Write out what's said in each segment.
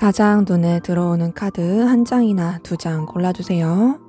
가장 눈에 들어오는 카드 한 장이나 두 장 골라주세요.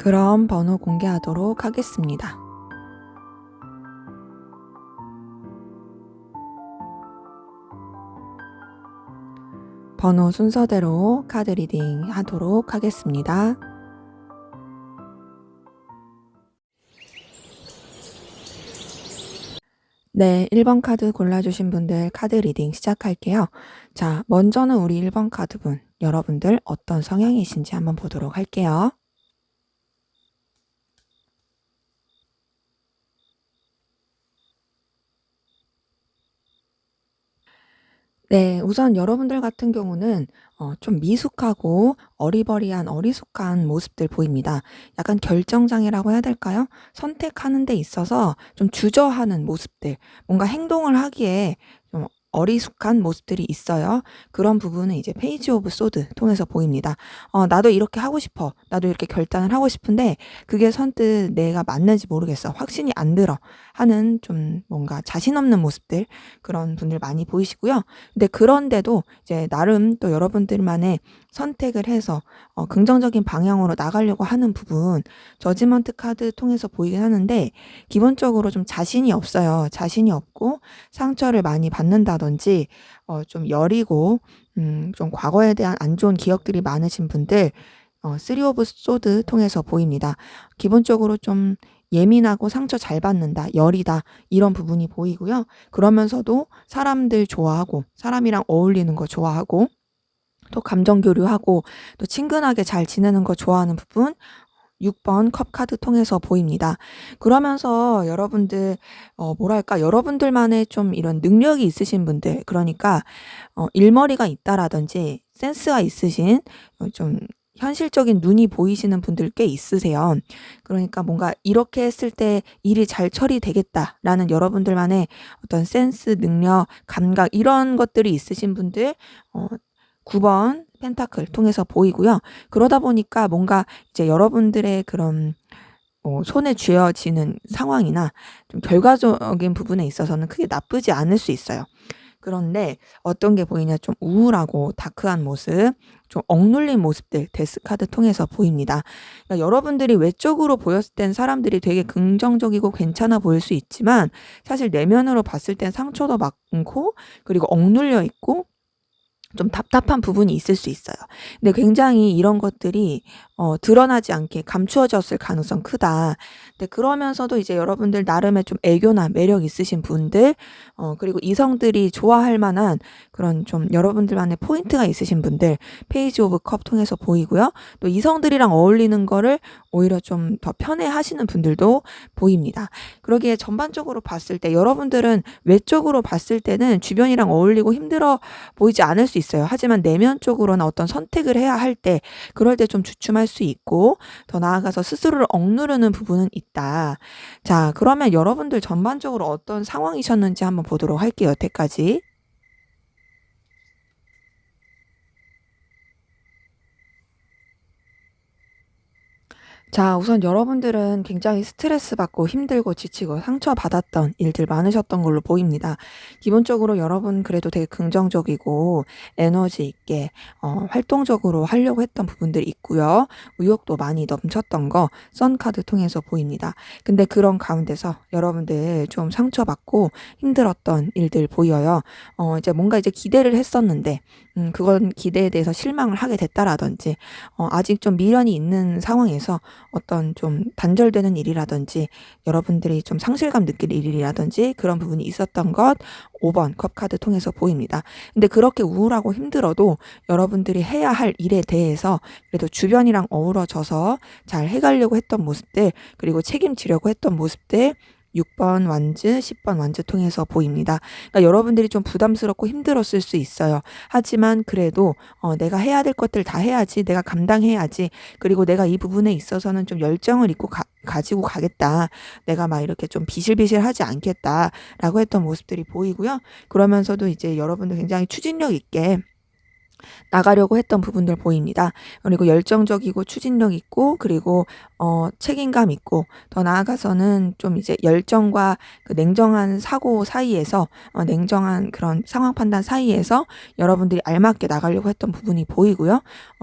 그럼 번호 공개하도록 하겠습니다. 번호 순서대로 카드 리딩 하도록 하겠습니다. 네, 1번 카드 골라주신 분들 카드 리딩 시작할게요. 자, 먼저는 우리 1번 카드분, 여러분들 어떤 성향이신지 한번 보도록 할게요. 네, 우선 여러분들 같은 경우는 좀 미숙하고 어리버리한 어리숙한 모습들 보입니다. 약간 결정장애라고 해야 될까요? 선택하는 데 있어서 좀 주저하는 모습들, 뭔가 행동을 하기에 좀 어리숙한 모습들이 있어요. 그런 부분은 이제 페이지 오브 소드 통해서 보입니다. 나도 이렇게 하고 싶어. 나도 이렇게 결단을 하고 싶은데 그게 선뜻 내가 맞는지 모르겠어. 확신이 안 들어. 하는 좀 뭔가 자신 없는 모습들, 그런 분들 많이 보이시고요. 근데 그런데도 이제 나름 또 여러분들만의 선택을 해서 긍정적인 방향으로 나가려고 하는 부분, 저지먼트 카드 통해서 보이긴 하는데 기본적으로 좀 자신이 없어요. 자신이 없고 상처를 많이 받는다든지 좀 여리고 좀 과거에 대한 안 좋은 기억들이 많으신 분들, 쓰리 오브 소드 통해서 보입니다. 기본적으로 좀 예민하고 상처 잘 받는다, 여리다, 이런 부분이 보이고요. 그러면서도 사람들 좋아하고 사람이랑 어울리는 거 좋아하고 또 감정 교류하고 또 친근하게 잘 지내는 거 좋아하는 부분, 6번 컵 카드 통해서 보입니다. 그러면서 여러분들 뭐랄까, 여러분들만의 좀 이런 능력이 있으신 분들, 그러니까 일머리가 있다라든지 센스가 있으신 좀 현실적인 눈이 보이시는 분들 꽤 있으세요. 그러니까 뭔가 이렇게 했을 때 일이 잘 처리되겠다라는 여러분들만의 어떤 센스, 능력, 감각, 이런 것들이 있으신 분들, 9번 펜타클 통해서 보이고요. 그러다 보니까 뭔가 이제 여러분들의 그런 손에 쥐어지는 상황이나 좀 결과적인 부분에 있어서는 크게 나쁘지 않을 수 있어요. 그런데 어떤 게 보이냐, 좀 우울하고 다크한 모습, 좀 억눌린 모습들 데스 카드 통해서 보입니다. 그러니까 여러분들이 외적으로 보였을 땐 사람들이 되게 긍정적이고 괜찮아 보일 수 있지만 사실 내면으로 봤을 땐 상처도 많고 그리고 억눌려 있고 좀 답답한 부분이 있을 수 있어요. 근데 굉장히 이런 것들이 드러나지 않게 감추어졌을 가능성 크다. 근데 그러면서도 이제 여러분들 나름의 좀 애교나 매력 있으신 분들, 그리고 이성들이 좋아할 만한 그런 좀 여러분들만의 포인트가 있으신 분들, 페이지 오브 컵 통해서 보이고요. 또 이성들이랑 어울리는 거를 오히려 좀 더 편해하시는 분들도 보입니다. 그러기에 전반적으로 봤을 때 여러분들은 외적으로 봤을 때는 주변이랑 어울리고 힘들어 보이지 않을 수 있어요. 하지만 내면적으로는 어떤 선택을 해야 할 때, 그럴 때 좀 주춤할 수 있고 더 나아가서 스스로를 억누르는 부분은 있다. 자, 그러면 여러분들 전반적으로 어떤 상황이셨는지 한번 보도록 할게요. 여태까지. 자, 우선 여러분들은 굉장히 스트레스 받고 힘들고 지치고 상처받았던 일들 많으셨던 걸로 보입니다. 기본적으로 여러분 그래도 되게 긍정적이고 에너지 있게 활동적으로 하려고 했던 부분들이 있고요. 의욕도 많이 넘쳤던 거 선 카드 통해서 보입니다. 근데 그런 가운데서 여러분들 좀 상처받고 힘들었던 일들 보여요. 이제 뭔가 이제 기대를 했었는데 그건 기대에 대해서 실망을 하게 됐다라든지 아직 좀 미련이 있는 상황에서 어떤 좀 단절되는 일이라든지 여러분들이 좀 상실감 느낄 일이라든지 그런 부분이 있었던 것 5번 컵 카드 통해서 보입니다. 근데 그렇게 우울하고 힘들어도 여러분들이 해야 할 일에 대해서 그래도 주변이랑 어우러져서 잘 해가려고 했던 모습들 그리고 책임지려고 했던 모습들 6번 완즈, 10번 완즈 통해서 보입니다. 그러니까 여러분들이 좀 부담스럽고 힘들었을 수 있어요. 하지만 그래도 내가 해야 될 것들 다 해야지, 내가 감당해야지, 그리고 내가 이 부분에 있어서는 좀 열정을 있고 가지고 가겠다. 내가 막 이렇게 좀 비실비실하지 않겠다라고 했던 모습들이 보이고요. 그러면서도 이제 여러분들 굉장히 추진력 있게 나가려고 했던 부분들 보입니다. 그리고 열정적이고 추진력 있고 그리고 책임감 있고 더 나아가서는 좀 이제 열정과 그 냉정한 사고 사이에서 냉정한 그런 상황 판단 사이에서 여러분들이 알맞게 나가려고 했던 부분이 보이고요.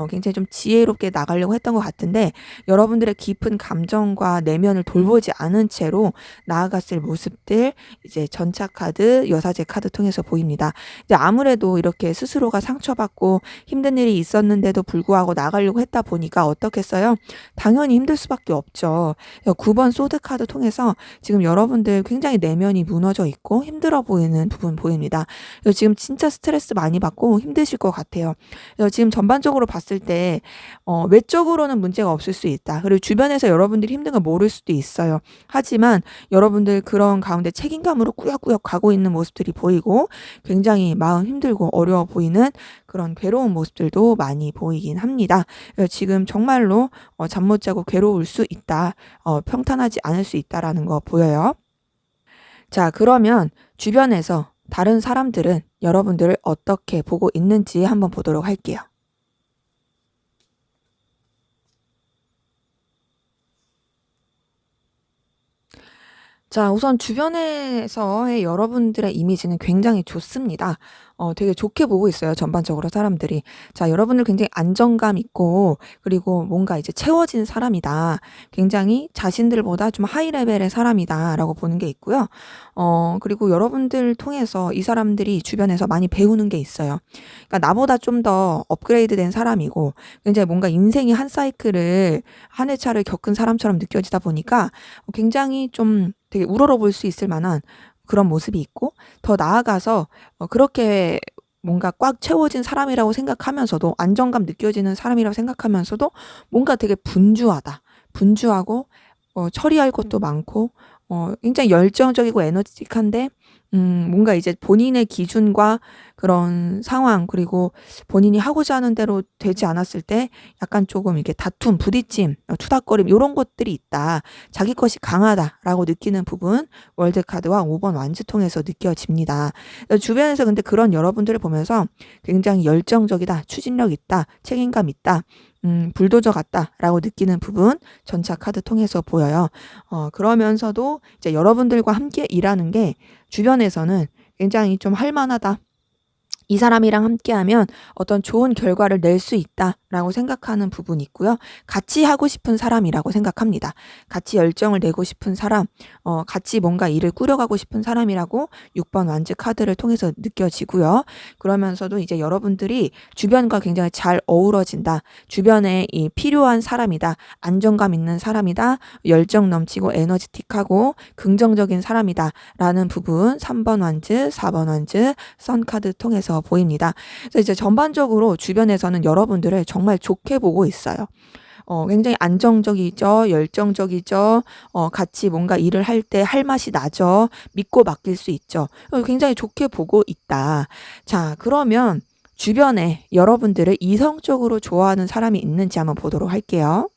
굉장히 좀 지혜롭게 나가려고 했던 것 같은데 여러분들의 깊은 감정과 내면을 돌보지 않은 채로 나아갔을 모습들 이제 전차 카드, 여사제 카드 통해서 보입니다. 이제 아무래도 이렇게 스스로가 상처받고 힘든 일이 있었는데도 불구하고 나가려고 했다 보니까 어떻겠어요? 당연히 힘들 수밖에 없죠. 9번 소드 카드 통해서 지금 여러분들 굉장히 내면이 무너져 있고 힘들어 보이는 부분 보입니다. 지금 진짜 스트레스 많이 받고 힘드실 것 같아요. 지금 전반적으로 봤을 때 외적으로는 문제가 없을 수 있다. 그리고 주변에서 여러분들이 힘든 걸 모를 수도 있어요. 하지만 여러분들 그런 가운데 책임감으로 꾸역꾸역 가고 있는 모습들이 보이고 굉장히 마음 힘들고 어려워 보이는 그런 괴로운 모습들도 많이 보이긴 합니다. 지금 정말로 잠 못 자고 괴로울 수 있다. 평탄하지 않을 수 있다라는 거 보여요. 자, 그러면 주변에서 다른 사람들은 여러분들을 어떻게 보고 있는지 한번 보도록 할게요. 자, 우선 주변에서의 여러분들의 이미지는 굉장히 좋습니다. 되게 좋게 보고 있어요, 전반적으로 사람들이. 자, 여러분들 굉장히 안정감 있고, 그리고 뭔가 이제 채워진 사람이다. 굉장히 자신들보다 좀 하이 레벨의 사람이다라고 보는 게 있고요. 그리고 여러분들 통해서 이 사람들이 주변에서 많이 배우는 게 있어요. 그러니까 나보다 좀 더 업그레이드 된 사람이고, 굉장히 뭔가 인생이 한 사이클을, 한 회차를 겪은 사람처럼 느껴지다 보니까 굉장히 좀 되게 우러러 볼 수 있을 만한 그런 모습이 있고 더 나아가서 그렇게 뭔가 꽉 채워진 사람이라고 생각하면서도 안정감 느껴지는 사람이라고 생각하면서도 뭔가 되게 분주하다. 분주하고 처리할 것도 많고 굉장히 열정적이고 에너지틱한데 뭔가 이제 본인의 기준과 그런 상황 그리고 본인이 하고자 하는 대로 되지 않았을 때 약간 조금 이렇게 다툼, 부딪힘, 투닥거림 요런 것들이 있다. 자기 것이 강하다라고 느끼는 부분 월드카드와 5번 완즈 통해서 느껴집니다. 주변에서 근데 그런 여러분들을 보면서 굉장히 열정적이다, 추진력 있다, 책임감 있다. 불도저 같다라고 느끼는 부분 전차 카드 통해서 보여요. 그러면서도 이제 여러분들과 함께 일하는 게 주변에서는 굉장히 좀 할만하다. 이 사람이랑 함께하면 어떤 좋은 결과를 낼 수 있다라고 생각하는 부분이 있고요. 같이 하고 싶은 사람이라고 생각합니다. 같이 열정을 내고 싶은 사람, 같이 뭔가 일을 꾸려가고 싶은 사람이라고 6번 완즈 카드를 통해서 느껴지고요. 그러면서도 이제 여러분들이 주변과 굉장히 잘 어우러진다. 주변에 이 필요한 사람이다. 안정감 있는 사람이다. 열정 넘치고 에너지틱하고 긍정적인 사람이다. 라는 부분 3번 완즈, 4번 완즈, 선 카드 통해서 보입니다. 그래서 이제 전반적으로 주변에서는 여러분들을 정말 좋게 보고 있어요. 굉장히 안정적이죠. 열정적이죠. 같이 뭔가 일을 할 때 할 맛이 나죠. 믿고 맡길 수 있죠. 굉장히 좋게 보고 있다. 자, 그러면 주변에 여러분들을 이성적으로 좋아하는 사람이 있는지 한번 보도록 할게요.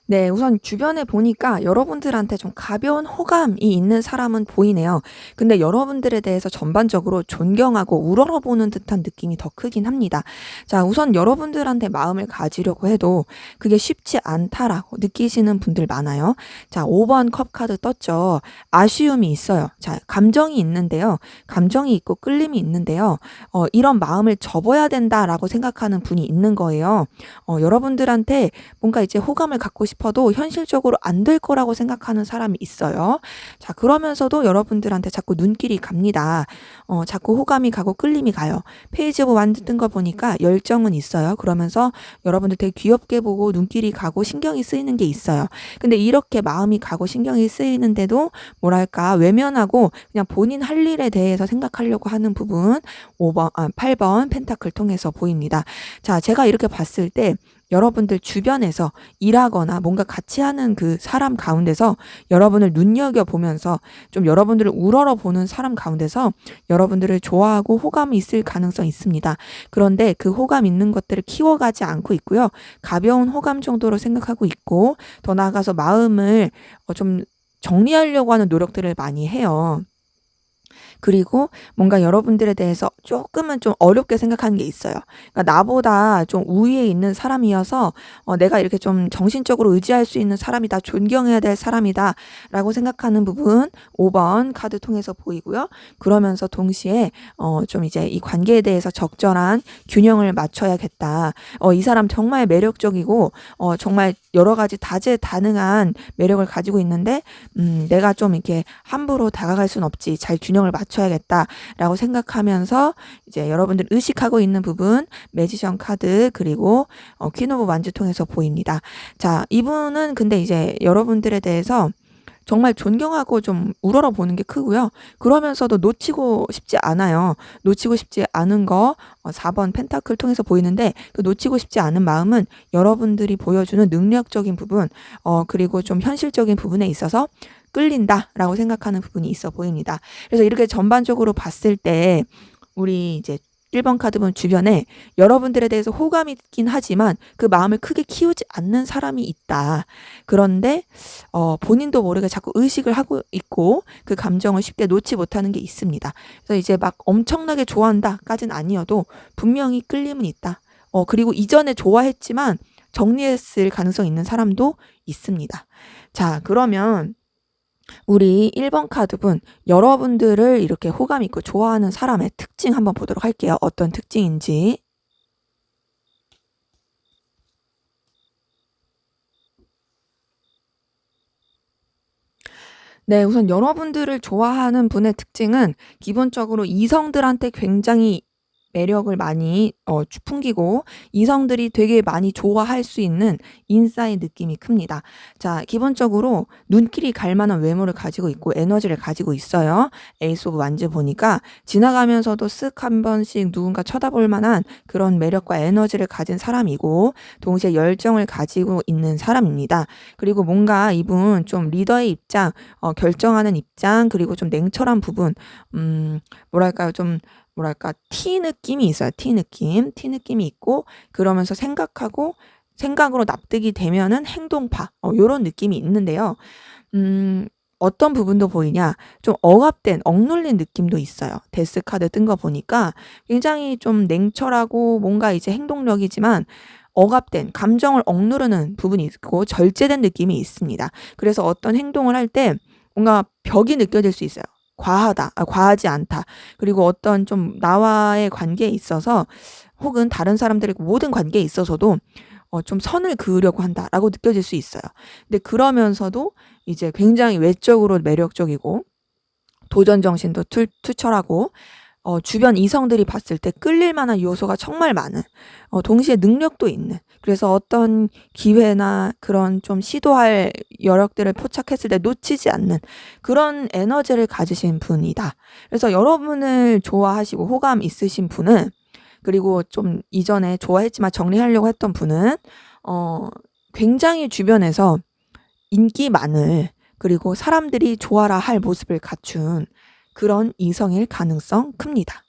네, 우선 주변에 보니까 여러분들한테 좀 가벼운 호감이 있는 사람은 보이네요. 근데 여러분들에 대해서 전반적으로 존경하고 우러러보는 듯한 느낌이 더 크긴 합니다. 자, 우선 여러분들한테 마음을 가지려고 해도 그게 쉽지 않다라고 느끼시는 분들 많아요. 자, 5번 컵 카드 떴죠. 아쉬움이 있어요. 자, 감정이 있는데요. 감정이 있고 끌림이 있는데요. 이런 마음을 접어야 된다라고 생각하는 분이 있는 거예요. 여러분들한테 뭔가 이제 호감을 갖고 싶은 싶어도 현실적으로 안 될 거라고 생각하는 사람이 있어요. 자, 그러면서도 여러분들한테 자꾸 눈길이 갑니다. 자꾸 호감이 가고 끌림이 가요. 페이지 오브 완드 뜬 거 보니까 열정은 있어요. 그러면서 여러분들 되게 귀엽게 보고 눈길이 가고 신경이 쓰이는 게 있어요. 근데 이렇게 마음이 가고 신경이 쓰이는데도 뭐랄까 외면하고 그냥 본인 할 일에 대해서 생각하려고 하는 부분 8번 펜타클 통해서 보입니다. 자, 제가 이렇게 봤을 때 여러분들 주변에서 일하거나 뭔가 같이 하는 그 사람 가운데서 여러분을 눈여겨보면서 좀 여러분들을 우러러보는 사람 가운데서 여러분들을 좋아하고 호감이 있을 가능성이 있습니다. 그런데 그 호감 있는 것들을 키워가지 않고 있고요. 가벼운 호감 정도로 생각하고 있고 더 나아가서 마음을 좀 정리하려고 하는 노력들을 많이 해요. 그리고 뭔가 여러분들에 대해서 조금은 좀 어렵게 생각하는 게 있어요. 그러니까 나보다 좀 우위에 있는 사람이어서 내가 이렇게 좀 정신적으로 의지할 수 있는 사람이다, 존경해야 될 사람이다 라고 생각하는 부분 5번 카드 통해서 보이고요. 그러면서 동시에 좀 이제 이 관계에 대해서 적절한 균형을 맞춰야겠다. 이 사람 정말 매력적이고 정말 여러 가지 다재다능한 매력을 가지고 있는데 내가 좀 이렇게 함부로 다가갈 순 없지. 잘 균형을 맞춰야겠다라고 생각하면서 이제 여러분들 의식하고 있는 부분 매지션 카드 그리고 퀸 오브 완즈 통해서 보입니다. 자, 이분은 근데 이제 여러분들에 대해서 정말 존경하고 좀 우러러보는 게 크고요. 그러면서도 놓치고 싶지 않아요. 놓치고 싶지 않은 거 4번 펜타클 통해서 보이는데 그 놓치고 싶지 않은 마음은 여러분들이 보여주는 능력적인 부분 그리고 좀 현실적인 부분에 있어서 끌린다라고 생각하는 부분이 있어 보입니다. 그래서 이렇게 전반적으로 봤을 때 우리 이제 1번 카드 본 주변에 여러분들에 대해서 호감이 있긴 하지만 그 마음을 크게 키우지 않는 사람이 있다. 그런데 본인도 모르게 자꾸 의식을 하고 있고 그 감정을 쉽게 놓지 못하는 게 있습니다. 그래서 이제 막 엄청나게 좋아한다까지는 아니어도 분명히 끌림은 있다. 그리고 이전에 좋아했지만 정리했을 가능성이 있는 사람도 있습니다. 자, 그러면 우리 1번 카드분 여러분들을 이렇게 호감 있고 좋아하는 사람의 특징 한번 보도록 할게요. 어떤 특징인지. 네, 우선 여러분들을 좋아하는 분의 특징은 기본적으로 이성들한테 굉장히 매력을 많이 풍기고 이성들이 되게 많이 좋아할 수 있는 인싸의 느낌이 큽니다. 자, 기본적으로 눈길이 갈 만한 외모를 가지고 있고 에너지를 가지고 있어요. 에이스 오브 완즈 보니까 지나가면서도 쓱 한 번씩 누군가 쳐다볼 만한 그런 매력과 에너지를 가진 사람이고 동시에 열정을 가지고 있는 사람입니다. 그리고 뭔가 이분 좀 리더의 입장, 결정하는 입장, 그리고 좀 냉철한 부분, 뭐랄까요, 티 느낌이 있어요. 티 느낌이 있고 그러면서 생각으로 납득이 되면은 행동파 요런 느낌이 있는데요. 어떤 부분도 보이냐? 좀 억눌린 느낌도 있어요. 데스 카드 뜬 거 보니까 굉장히 좀 냉철하고 뭔가 이제 행동력이지만 감정을 억누르는 부분이 있고 절제된 느낌이 있습니다. 그래서 어떤 행동을 할 때 뭔가 벽이 느껴질 수 있어요. 과하지 않다. 그리고 어떤 좀 나와의 관계에 있어서 혹은 다른 사람들의 모든 관계에 있어서도 좀 선을 그으려고 한다라고 느껴질 수 있어요. 근데 그러면서도 이제 굉장히 외적으로 매력적이고 도전 정신도 투철하고 주변 이성들이 봤을 때 끌릴 만한 요소가 정말 많은 동시에 능력도 있는 그래서 어떤 기회나 그런 좀 시도할 여력들을 포착했을 때 놓치지 않는 그런 에너지를 가지신 분이다. 그래서 여러분을 좋아하시고 호감 있으신 분은 그리고 좀 이전에 좋아했지만 정리하려고 했던 분은 굉장히 주변에서 인기 많을 그리고 사람들이 좋아라 할 모습을 갖춘 그런 이성일 가능성 큽니다.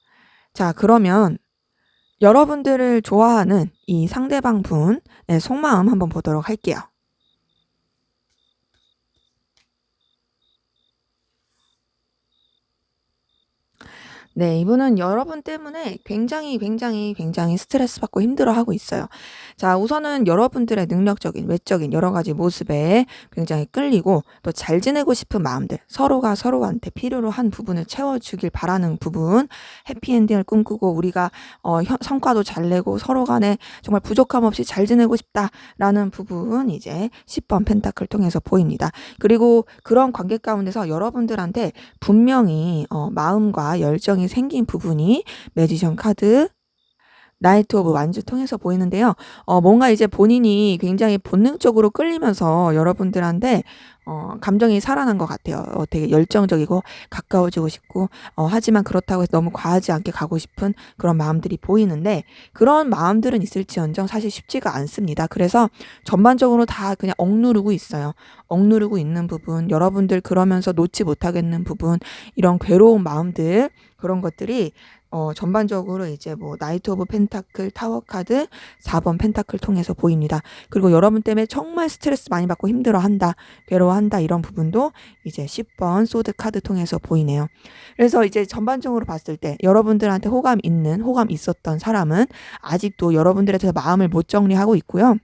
자, 그러면 여러분들을 좋아하는 이 상대방 분의 속마음 한번 보도록 할게요. 네. 이분은 여러분 때문에 굉장히 스트레스 받고 힘들어하고 있어요. 자, 우선은 여러분들의 능력적인, 외적인 여러 가지 모습에 굉장히 끌리고 또 잘 지내고 싶은 마음들, 서로가 서로한테 필요로 한 부분을 채워주길 바라는 부분, 해피엔딩을 꿈꾸고 우리가 성과도 잘 내고 서로 간에 정말 부족함 없이 잘 지내고 싶다라는 부분 이제 10번 펜타클 통해서 보입니다. 그리고 그런 관계 가운데서 여러분들한테 분명히 마음과 열정이 생긴 부분이 매지션 카드 나이트 오브 완즈 통해서 보이는데요. 뭔가 이제 본인이 굉장히 본능적으로 끌리면서 여러분들한테 감정이 살아난 것 같아요. 되게 열정적이고 가까워지고 싶고 하지만 그렇다고 해서 너무 과하지 않게 가고 싶은 그런 마음들이 보이는데 그런 마음들은 있을지언정 사실 쉽지가 않습니다. 그래서 전반적으로 다 그냥 억누르고 있어요. 억누르고 있는 부분, 여러분들 그러면서 놓지 못하겠는 부분, 이런 괴로운 마음들 그런 것들이 전반적으로 이제 뭐 나이트 오브 펜타클 타워 카드 4번 펜타클 통해서 보입니다. 그리고 여러분 때문에 정말 스트레스 많이 받고 힘들어한다, 괴로워한다 이런 부분도 이제 10번 소드 카드 통해서 보이네요. 그래서 이제 전반적으로 봤을 때 여러분들한테 호감 있었던 사람은 아직도 여러분들에 대해서 마음을 못 정리하고 있고요.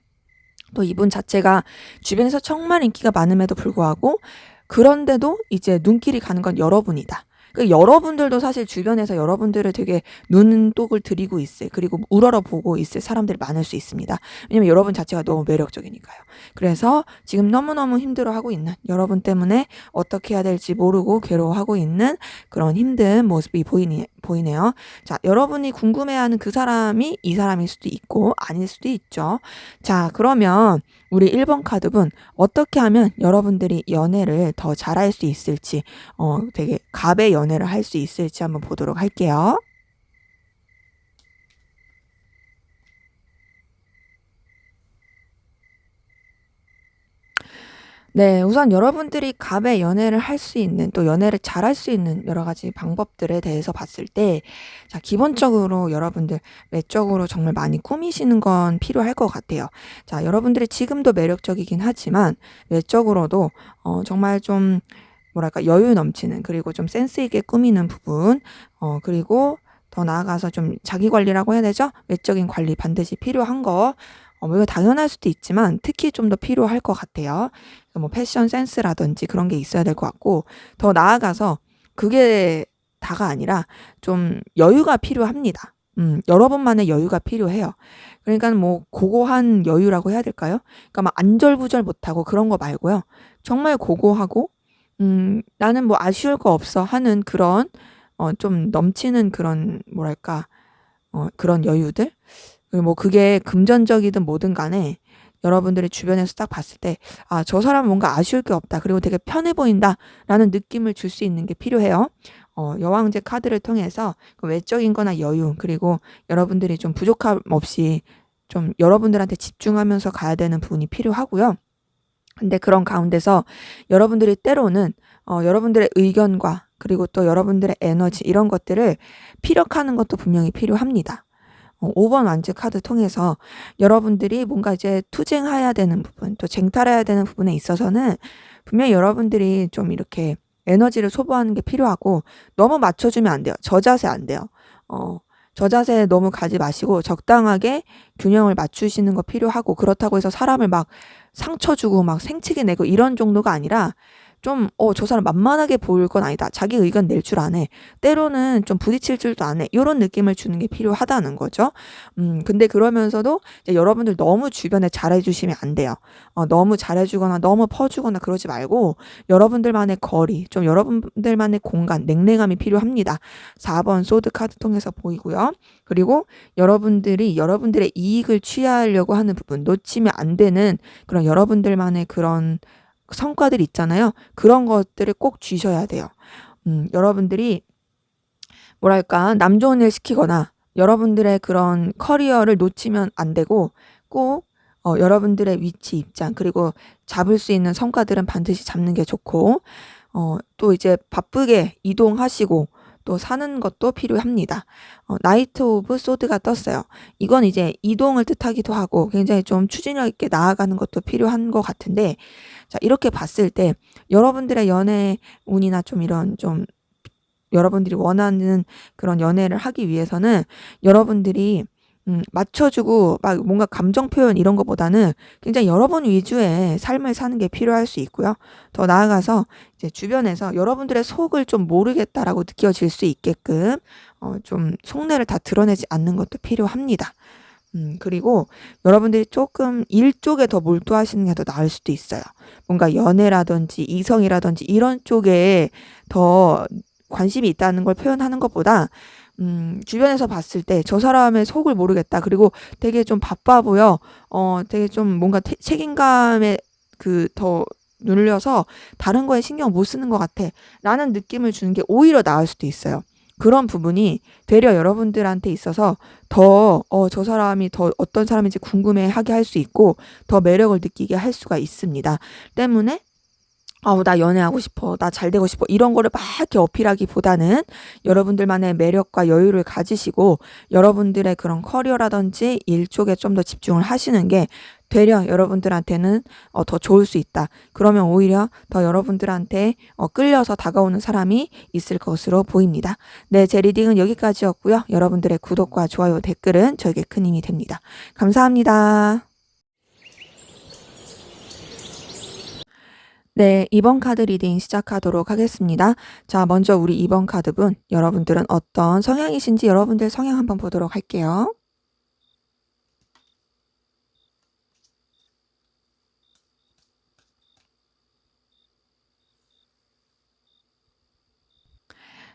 또 이분 자체가 주변에서 정말 인기가 많음에도 불구하고 그런데도 이제 눈길이 가는 건 여러분이다. 여러분들도 사실 주변에서 여러분들을 되게 눈독을 들이고 있을, 그리고 우러러보고 있을 사람들이 많을 수 있습니다. 왜냐면 여러분 자체가 너무 매력적이니까요. 그래서 지금 너무너무 힘들어하고 있는, 여러분 때문에 어떻게 해야 될지 모르고 괴로워하고 있는 그런 힘든 모습이 보이네요. 자, 여러분이 궁금해하는 그 사람이 이 사람일 수도 있고 아닐 수도 있죠. 자, 그러면 우리 1번 카드분 어떻게 하면 여러분들이 연애를 더 잘할 수 있을지, 되게 갑의 연애를 할 수 있을지 한번 보도록 할게요. 네, 우선 여러분들이 갑의 연애를 할 수 있는, 또 연애를 잘할 수 있는 여러 가지 방법들에 대해서 봤을 때, 자, 기본적으로 여러분들 외적으로 정말 많이 꾸미시는 건 필요할 것 같아요. 자, 여러분들이 지금도 매력적이긴 하지만 외적으로도 정말 좀 뭐랄까 여유 넘치는, 그리고 좀 센스 있게 꾸미는 부분, 그리고 더 나아가서 좀 자기 관리라고 해야 되죠? 외적인 관리 반드시 필요한 거, 뭐 이거 당연할 수도 있지만 특히 좀 더 필요할 것 같아요. 뭐 패션 센스라든지 그런 게 있어야 될 것 같고, 더 나아가서 그게 다가 아니라 좀 여유가 필요합니다. 여러분만의 여유가 필요해요. 그러니까 뭐 고고한 여유라고 해야 될까요? 그러니까 막 안절부절 못하고 그런 거 말고요. 정말 고고하고 나는 뭐 아쉬울 거 없어 하는 그런 좀 넘치는 그런 뭐랄까 그런 여유들. 그리고 뭐 그게 금전적이든 뭐든 간에 여러분들이 주변에서 딱 봤을 때, 아, 저 사람은 뭔가 아쉬울 게 없다, 그리고 되게 편해 보인다라는 느낌을 줄 수 있는 게 필요해요. 여왕제 카드를 통해서 그 외적인 거나 여유, 그리고 여러분들이 좀 부족함 없이 좀 여러분들한테 집중하면서 가야 되는 부분이 필요하고요. 근데 그런 가운데서 여러분들이 때로는 여러분들의 의견과 그리고 또 여러분들의 에너지 이런 것들을 피력하는 것도 분명히 필요합니다. 5번 완즈 카드 통해서 여러분들이 뭔가 이제 투쟁해야 되는 부분, 또 쟁탈해야 되는 부분에 있어서는 분명히 여러분들이 좀 이렇게 에너지를 소모하는 게 필요하고, 너무 맞춰주면 안 돼요. 저자세 안 돼요. 저자세 너무 가지 마시고 적당하게 균형을 맞추시는 거 필요하고, 그렇다고 해서 사람을 막 상처 주고 막 생채기 내고 이런 정도가 아니라 좀 저 사람 만만하게 보일 건 아니다, 자기 의견 낼 줄 아네, 때로는 좀 부딪힐 줄도 아네, 요런 느낌을 주는 게 필요하다는 거죠. 근데 그러면서도 이제 여러분들 너무 주변에 잘해 주시면 안 돼요. 너무 잘해 주거나 너무 퍼 주거나 그러지 말고 여러분들만의 거리, 좀 여러분들만의 공간, 냉랭함이 필요합니다. 4번 소드 카드 통해서 보이고요. 그리고 여러분들이 여러분들의 이익을 취하려고 하는 부분, 놓치면 안 되는 그런 여러분들만의 그런 성과들 있잖아요. 그런 것들을 꼭 쥐셔야 돼요. 여러분들이 뭐랄까 남 좋은 일 시키거나 여러분들의 그런 커리어를 놓치면 안 되고, 꼭 여러분들의 위치, 입장, 그리고 잡을 수 있는 성과들은 반드시 잡는 게 좋고, 또 이제 바쁘게 이동하시고 또 사는 것도 필요합니다. 나이트 오브 소드가 떴어요. 이건 이제 이동을 뜻하기도 하고 굉장히 좀 추진력 있게 나아가는 것도 필요한 것 같은데, 자, 이렇게 봤을 때 여러분들의 연애 운이나 좀 이런 좀 여러분들이 원하는 그런 연애를 하기 위해서는 여러분들이 맞춰주고 막 뭔가 감정 표현 이런 것보다는 굉장히 여러분 위주의 삶을 사는 게 필요할 수 있고요. 더 나아가서 이제 주변에서 여러분들의 속을 좀 모르겠다라고 느껴질 수 있게끔 좀 속내를 다 드러내지 않는 것도 필요합니다. 그리고 여러분들이 조금 일 쪽에 더 몰두하시는 게 더 나을 수도 있어요. 뭔가 연애라든지 이성이라든지 이런 쪽에 더 관심이 있다는 걸 표현하는 것보다 주변에서 봤을 때 저 사람의 속을 모르겠다. 그리고 되게 좀 바빠 보여. 되게 좀 뭔가 책임감에 더 눌려서 다른 거에 신경 못 쓰는 것 같아. 라는 느낌을 주는 게 오히려 나을 수도 있어요. 그런 부분이 되려 여러분들한테 있어서 더, 저 사람이 더 어떤 사람인지 궁금해 하게 할 수 있고, 더 매력을 느끼게 할 수가 있습니다. 때문에 나 연애하고 싶어. 나 잘 되고 싶어. 이런 거를 막 이렇게 어필하기보다는 여러분들만의 매력과 여유를 가지시고 여러분들의 그런 커리어라든지 일 쪽에 좀 더 집중을 하시는 게 되려 여러분들한테는 더 좋을 수 있다. 그러면 오히려 더 여러분들한테 끌려서 다가오는 사람이 있을 것으로 보입니다. 네, 제 리딩은 여기까지였고요. 여러분들의 구독과 좋아요, 댓글은 저에게 큰 힘이 됩니다. 감사합니다. 네, 2번 카드 리딩 시작하도록 하겠습니다. 자, 먼저 우리 2번 카드분, 여러분들은 어떤 성향이신지 여러분들 성향 한번 보도록 할게요.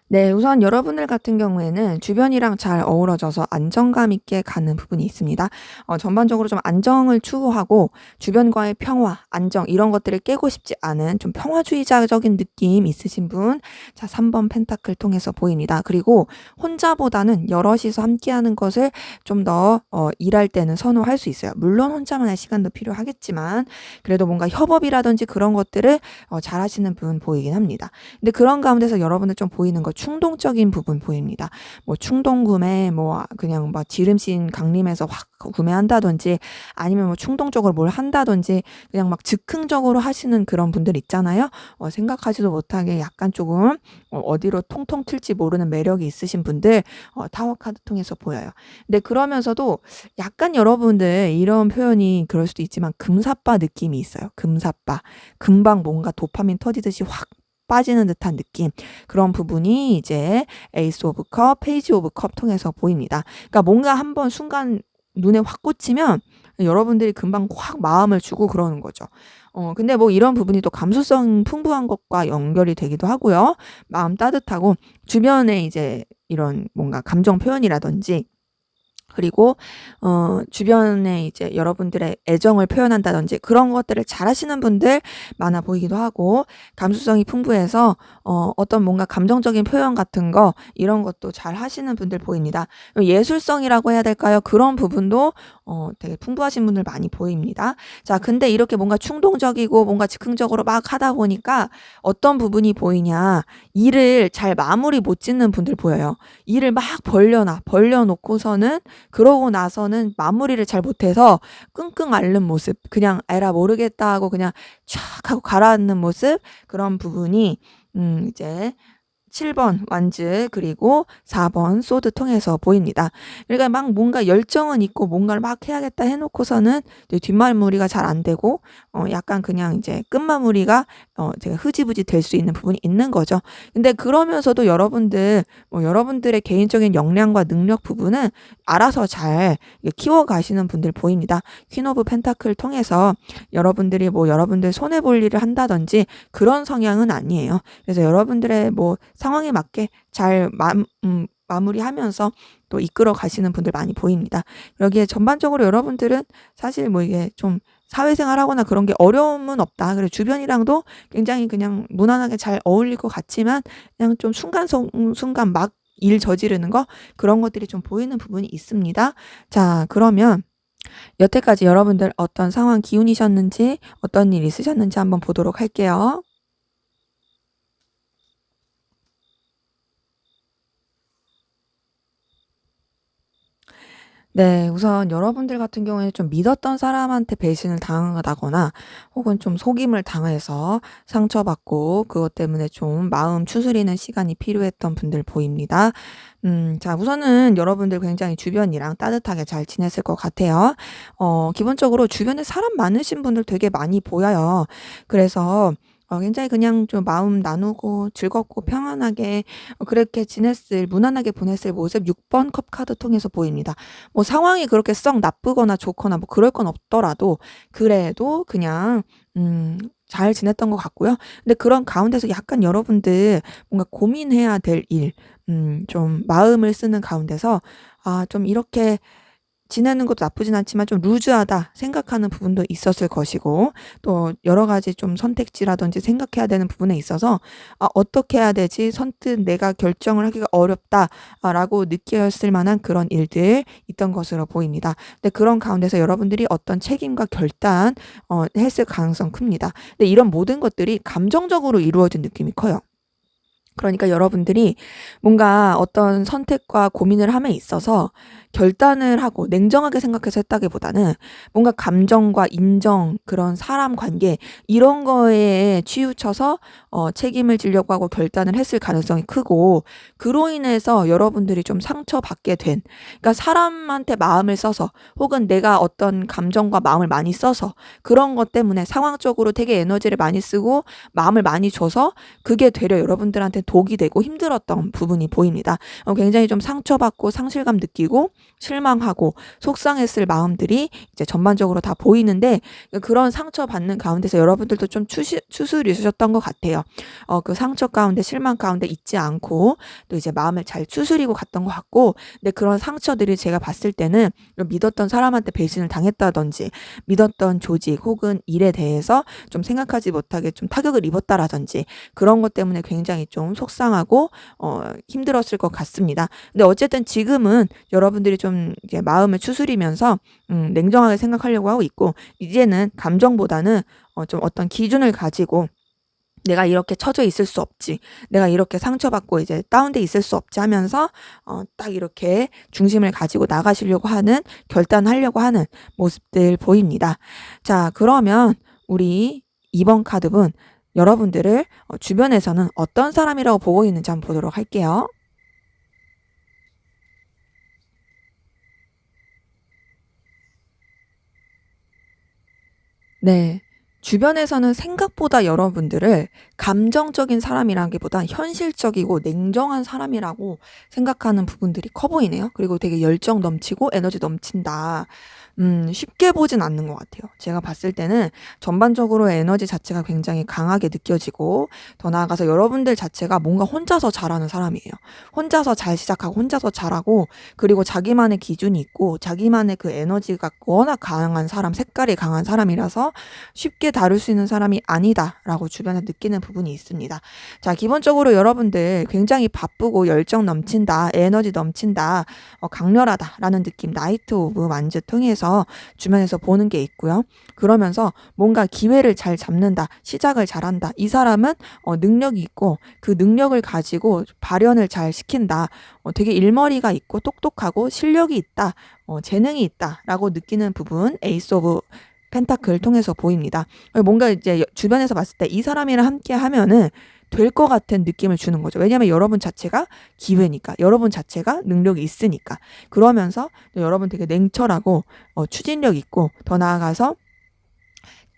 네, 우선 여러분들 같은 경우에는 주변이랑 잘 어우러져서 안정감 있게 가는 부분이 있습니다. 전반적으로 좀 안정을 추구하고 주변과의 평화, 안정 이런 것들을 깨고 싶지 않은 좀 평화주의자적인 느낌 있으신 분. 자, 3번 펜타클 통해서 보입니다. 그리고 혼자보다는 여럿이서 함께하는 것을 좀 더 일할 때는 선호할 수 있어요. 물론 혼자만의 시간도 필요하겠지만 그래도 뭔가 협업이라든지 그런 것들을 잘하시는 분 보이긴 합니다. 근데 그런 가운데서 여러분들 좀 보이는 거 충동적인 부분 보입니다. 뭐 충동 구매, 뭐 그냥 막 지름신 강림해서 확 구매한다든지 아니면 뭐 충동적으로 뭘 한다든지 그냥 막 즉흥적으로 하시는 그런 분들 있잖아요. 생각하지도 못하게 약간 조금 어디로 통통 튈지 모르는 매력이 있으신 분들 타워 카드 통해서 보여요. 근데 그러면서도 약간 여러분들 이런 표현이 그럴 수도 있지만 금사빠 느낌이 있어요. 금사빠. 금방 뭔가 도파민 터지듯이 확 빠지는 듯한 느낌. 그런 부분이 이제 에이스 오브 컵, 페이지 오브 컵 통해서 보입니다. 그러니까 뭔가 한번 순간 눈에 확 꽂히면 여러분들이 금방 확 마음을 주고 그러는 거죠. 근데 뭐 이런 부분이 또 감수성 풍부한 것과 연결이 되기도 하고요. 마음 따뜻하고 주변에 이제 이런 뭔가 감정 표현이라든지 그리고 주변에 이제 여러분들의 애정을 표현한다든지 그런 것들을 잘하시는 분들 많아 보이기도 하고 감수성이 풍부해서 어떤 뭔가 감정적인 표현 같은 거 이런 것도 잘 하시는 분들 보입니다. 예술성이라고 해야 될까요? 그런 부분도 되게 풍부하신 분들 많이 보입니다. 자, 근데 이렇게 뭔가 충동적이고 뭔가 즉흥적으로 막 하다 보니까 어떤 부분이 보이냐? 일을 잘 마무리 못 짓는 분들 보여요. 일을 막 벌려놓고서는 그러고 나서는 마무리를 잘 못해서 끙끙 앓는 모습, 그냥 에라 모르겠다 하고 그냥 촥 하고 가라앉는 모습, 그런 부분이 이제 7번 완즈 그리고 4번 소드 통해서 보입니다. 그러니까 막 뭔가 열정은 있고 뭔가를 막 해야겠다 해놓고서는 뒷마무리가 잘 안 되고 약간 그냥 이제 끝마무리가 되게 흐지부지 될 수 있는 부분이 있는 거죠. 근데 그러면서도 여러분들의 개인적인 역량과 능력 부분은 알아서 잘 키워가시는 분들 보입니다. 퀸 오브 펜타클 통해서 여러분들이 뭐 여러분들 손해볼 일을 한다든지 그런 성향은 아니에요. 그래서 여러분들의 뭐 상황에 맞게 잘 마무리하면서 또 이끌어 가시는 분들 많이 보입니다. 여기에 전반적으로 여러분들은 사실 뭐 이게 좀 사회생활 하거나 그런 게 어려움은 없다. 그리고 주변이랑도 굉장히 그냥 무난하게 잘 어울릴 것 같지만 그냥 좀 순간 막 일 저지르는 거 그런 것들이 좀 보이는 부분이 있습니다. 자, 그러면 여태까지 여러분들 어떤 상황 기운이셨는지 어떤 일 있으셨는지 한번 보도록 할게요. 네. 우선 여러분들 같은 경우에는 좀 믿었던 사람한테 배신을 당하다거나 혹은 좀 속임을 당해서 상처받고 그것 때문에 좀 마음 추스리는 시간이 필요했던 분들 보입니다. 자, 우선은 여러분들 굉장히 주변이랑 따뜻하게 잘 지냈을 것 같아요. 기본적으로 주변에 사람 많으신 분들 되게 많이 보여요. 그래서 굉장히 그냥 좀 마음 나누고 즐겁고 평안하게 그렇게 지냈을 무난하게 보냈을 모습 6번 컵 카드 통해서 보입니다. 뭐 상황이 그렇게 썩 나쁘거나 좋거나 뭐 그럴 건 없더라도 그래도 그냥 잘 지냈던 것 같고요. 근데 그런 가운데서 약간 여러분들 뭔가 고민해야 될 일, 좀 마음을 쓰는 가운데서 좀 이렇게 지내는 것도 나쁘진 않지만 좀 루즈하다 생각하는 부분도 있었을 것이고, 또 여러 가지 좀 선택지라든지 생각해야 되는 부분에 있어서 어떻게 해야 되지? 선뜻 내가 결정을 하기가 어렵다 라고 느꼈을 만한 그런 일들 있던 것으로 보입니다. 근데 그런 가운데서 여러분들이 어떤 책임과 결단 했을 가능성 큽니다. 근데 이런 모든 것들이 감정적으로 이루어진 느낌이 커요. 그러니까 여러분들이 뭔가 어떤 선택과 고민을 함에 있어서 결단을 하고 냉정하게 생각해서 했다기보다는 뭔가 감정과 인정, 그런 사람 관계 이런 거에 치우쳐서 책임을 지려고 하고 결단을 했을 가능성이 크고, 그로 인해서 여러분들이 좀 상처받게 된, 그러니까 사람한테 마음을 써서 혹은 내가 어떤 감정과 마음을 많이 써서 그런 것 때문에 상황적으로 되게 에너지를 많이 쓰고 마음을 많이 줘서 그게 되려 여러분들한테 독이 되고 힘들었던 부분이 보입니다. 굉장히 좀 상처받고 상실감 느끼고 실망하고 속상했을 마음들이 이제 전반적으로 다 보이는데, 그런 상처받는 가운데서 여러분들도 좀 추스리셨던 것 같아요. 그 상처 가운데 실망 가운데 있지 않고 또 이제 마음을 잘 추스리고 갔던 것 같고, 근데 그런 상처들이 제가 봤을 때는 믿었던 사람한테 배신을 당했다든지 믿었던 조직 혹은 일에 대해서 좀 생각하지 못하게 좀 타격을 입었다라든지 그런 것 때문에 굉장히 좀 속상하고 힘들었을 것 같습니다. 근데 어쨌든 지금은 여러분들이 좀 이제 마음을 추스리면서 냉정하게 생각하려고 하고 있고, 이제는 감정보다는 좀 어떤 기준을 가지고 내가 이렇게 처져 있을 수 없지, 내가 이렇게 상처받고 이제 다운돼 있을 수 없지 하면서 딱 이렇게 중심을 가지고 나가시려고 하는, 결단하려고 하는 모습들 보입니다. 자, 그러면 우리 2번 카드분, 여러분들을 주변에서는 어떤 사람이라고 보고 있는지 한번 보도록 할게요. 네. 주변에서는 생각보다 여러분들을 감정적인 사람이라기보다 현실적이고 냉정한 사람이라고 생각하는 부분들이 커 보이네요. 그리고 되게 열정 넘치고 에너지 넘친다. 쉽게 보진 않는 것 같아요. 제가 봤을 때는 전반적으로 에너지 자체가 굉장히 강하게 느껴지고, 더 나아가서 여러분들 자체가 뭔가 혼자서 잘하는 사람이에요. 혼자서 잘 시작하고 혼자서 잘하고, 그리고 자기만의 기준이 있고 자기만의 그 에너지가 워낙 강한 사람, 색깔이 강한 사람이라서 쉽게 다룰 수 있는 사람이 아니다라고 주변에 느끼는 부분이 있습니다. 자, 기본적으로 여러분들 굉장히 바쁘고 열정 넘친다, 에너지 넘친다, 강렬하다라는 느낌, 나이트 오브 만즈 통해서 주변에서 보는 게 있고요. 그러면서 뭔가 기회를 잘 잡는다, 시작을 잘한다, 이 사람은 능력이 있고 그 능력을 가지고 발현을 잘 시킨다, 되게 일머리가 있고 똑똑하고 실력이 있다, 재능이 있다라고 느끼는 부분, 에이스 오브 펜타클 통해서 보입니다. 뭔가 이제 주변에서 봤을 때 이 사람이랑 함께 하면은 될 것 같은 느낌을 주는 거죠. 왜냐하면 여러분 자체가 기회니까, 여러분 자체가 능력이 있으니까. 그러면서 또 여러분 되게 냉철하고 추진력 있고, 더 나아가서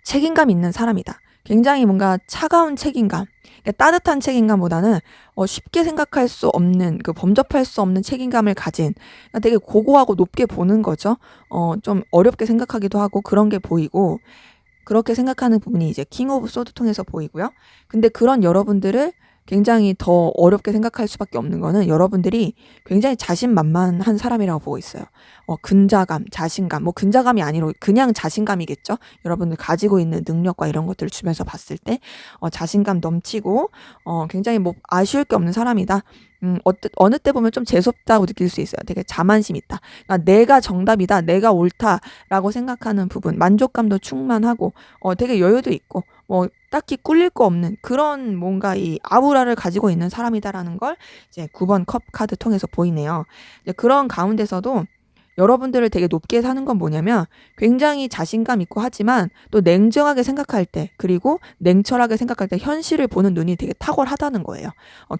책임감 있는 사람이다. 굉장히 뭔가 차가운 책임감, 그러니까 따뜻한 책임감보다는 쉽게 생각할 수 없는, 그 범접할 수 없는 책임감을 가진, 그러니까 되게 고고하고 높게 보는 거죠. 좀 어렵게 생각하기도 하고 그런 게 보이고, 그렇게 생각하는 부분이 이제 킹 오브 소드 통해서 보이고요. 근데 그런 여러분들을 굉장히 더 어렵게 생각할 수밖에 없는 거는 여러분들이 굉장히 자신만만한 사람이라고 보고 있어요. 근자감, 자신감, 뭐 근자감이 아니라 그냥 자신감이겠죠. 여러분들 가지고 있는 능력과 이런 것들을 주변에서 봤을 때 자신감 넘치고 굉장히 뭐 아쉬울 게 없는 사람이다. 어느 때 보면 좀 재수없다고 느낄 수 있어요. 되게 자만심 있다. 그러니까 내가 정답이다, 내가 옳다라고 생각하는 부분, 만족감도 충만하고, 되게 여유도 있고, 뭐 딱히 꿀릴 거 없는 그런 뭔가 이 아우라를 가지고 있는 사람이다라는 걸 이제 9번 컵 카드 통해서 보이네요. 이제 그런 가운데서도 여러분들을 되게 높게 사는 건 뭐냐면 굉장히 자신감 있고 하지만 또 냉정하게 생각할 때 그리고 냉철하게 생각할 때 현실을 보는 눈이 되게 탁월하다는 거예요.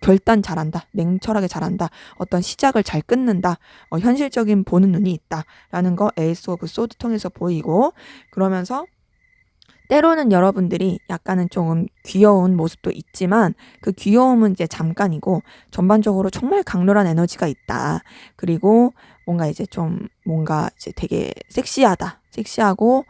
결단 잘한다. 냉철하게 잘한다. 어떤 시작을 잘 끊는다. 현실적인 보는 눈이 있다라는 거 에이스 오브 소드 통해서 보이고 그러면서 때로는 여러분들이 약간은 조금 귀여운 모습도 있지만 그 귀여움은 이제 잠깐이고 전반적으로 정말 강렬한 에너지가 있다. 그리고 뭔가 이제 좀 뭔가 이제 되게 섹시하다. 섹시하고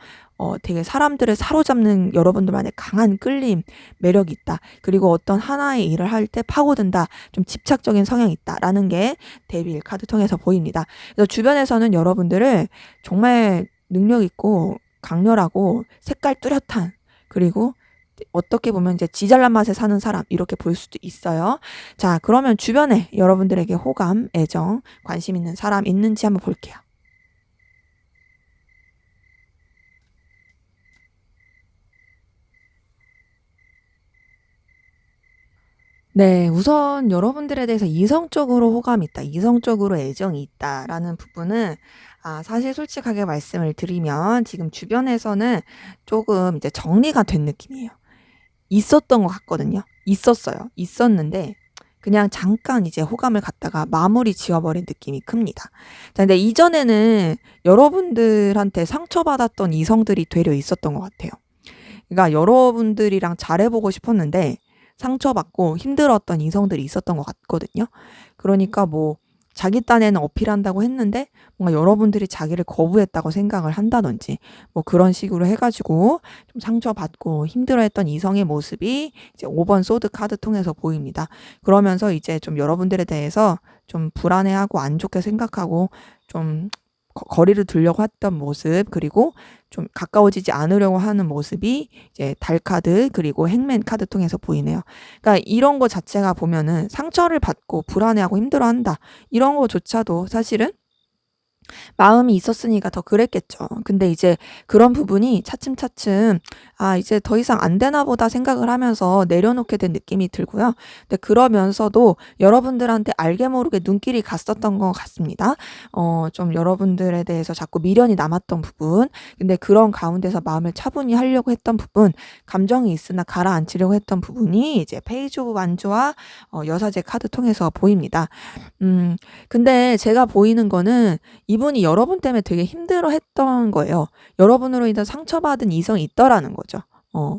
되게 사람들을 사로잡는 여러분들만의 강한 끌림, 매력이 있다. 그리고 어떤 하나의 일을 할 때 파고든다. 좀 집착적인 성향이 있다라는 게 데빌 카드 통해서 보입니다. 그래서 주변에서는 여러분들을 정말 능력 있고 강렬하고 색깔 뚜렷한 그리고 어떻게 보면 이제 지잘난 맛에 사는 사람 이렇게 볼 수도 있어요. 자, 그러면 주변에 여러분들에게 호감, 애정, 관심 있는 사람 있는지 한번 볼게요. 네, 우선 여러분들에 대해서 이성적으로 호감이 있다, 이성적으로 애정이 있다라는 부분은 사실 솔직하게 말씀을 드리면 지금 주변에서는 조금 이제 정리가 된 느낌이에요. 있었던 것 같거든요. 있었어요. 있었는데 그냥 잠깐 이제 호감을 갖다가 마무리 지어버린 느낌이 큽니다. 자, 근데 이전에는 여러분들한테 상처받았던 이성들이 되려 있었던 것 같아요. 그러니까 여러분들이랑 잘해보고 싶었는데 상처받고 힘들었던 이성들이 있었던 것 같거든요. 그러니까 뭐 자기 딴에는 어필한다고 했는데 뭔가 여러분들이 자기를 거부했다고 생각을 한다든지 뭐 그런 식으로 해가지고 좀 상처받고 힘들어했던 이성의 모습이 이제 5번 소드 카드 통해서 보입니다. 그러면서 이제 좀 여러분들에 대해서 좀 불안해하고 안 좋게 생각하고 좀 거리를 두려고 했던 모습 그리고 좀 가까워지지 않으려고 하는 모습이 이제 달 카드 그리고 행맨 카드 통해서 보이네요. 그러니까 이런 거 자체가 보면은 상처를 받고 불안해하고 힘들어한다. 이런 거조차도 사실은 마음이 있었으니까 더 그랬겠죠. 근데 이제 그런 부분이 차츰차츰 이제 더 이상 안 되나 보다 생각을 하면서 내려놓게 된 느낌이 들고요. 근데 그러면서도 여러분들한테 알게 모르게 눈길이 갔었던 것 같습니다. 좀 여러분들에 대해서 자꾸 미련이 남았던 부분, 근데 그런 가운데서 마음을 차분히 하려고 했던 부분, 감정이 있으나 가라앉히려고 했던 부분이 이제 페이지 오브 완주와 여사제 카드 통해서 보입니다. 근데 제가 보이는 거는 이분이 여러분 때문에 되게 힘들어했던 거예요. 여러분으로 인해서 상처받은 이성이 있더라는 거죠.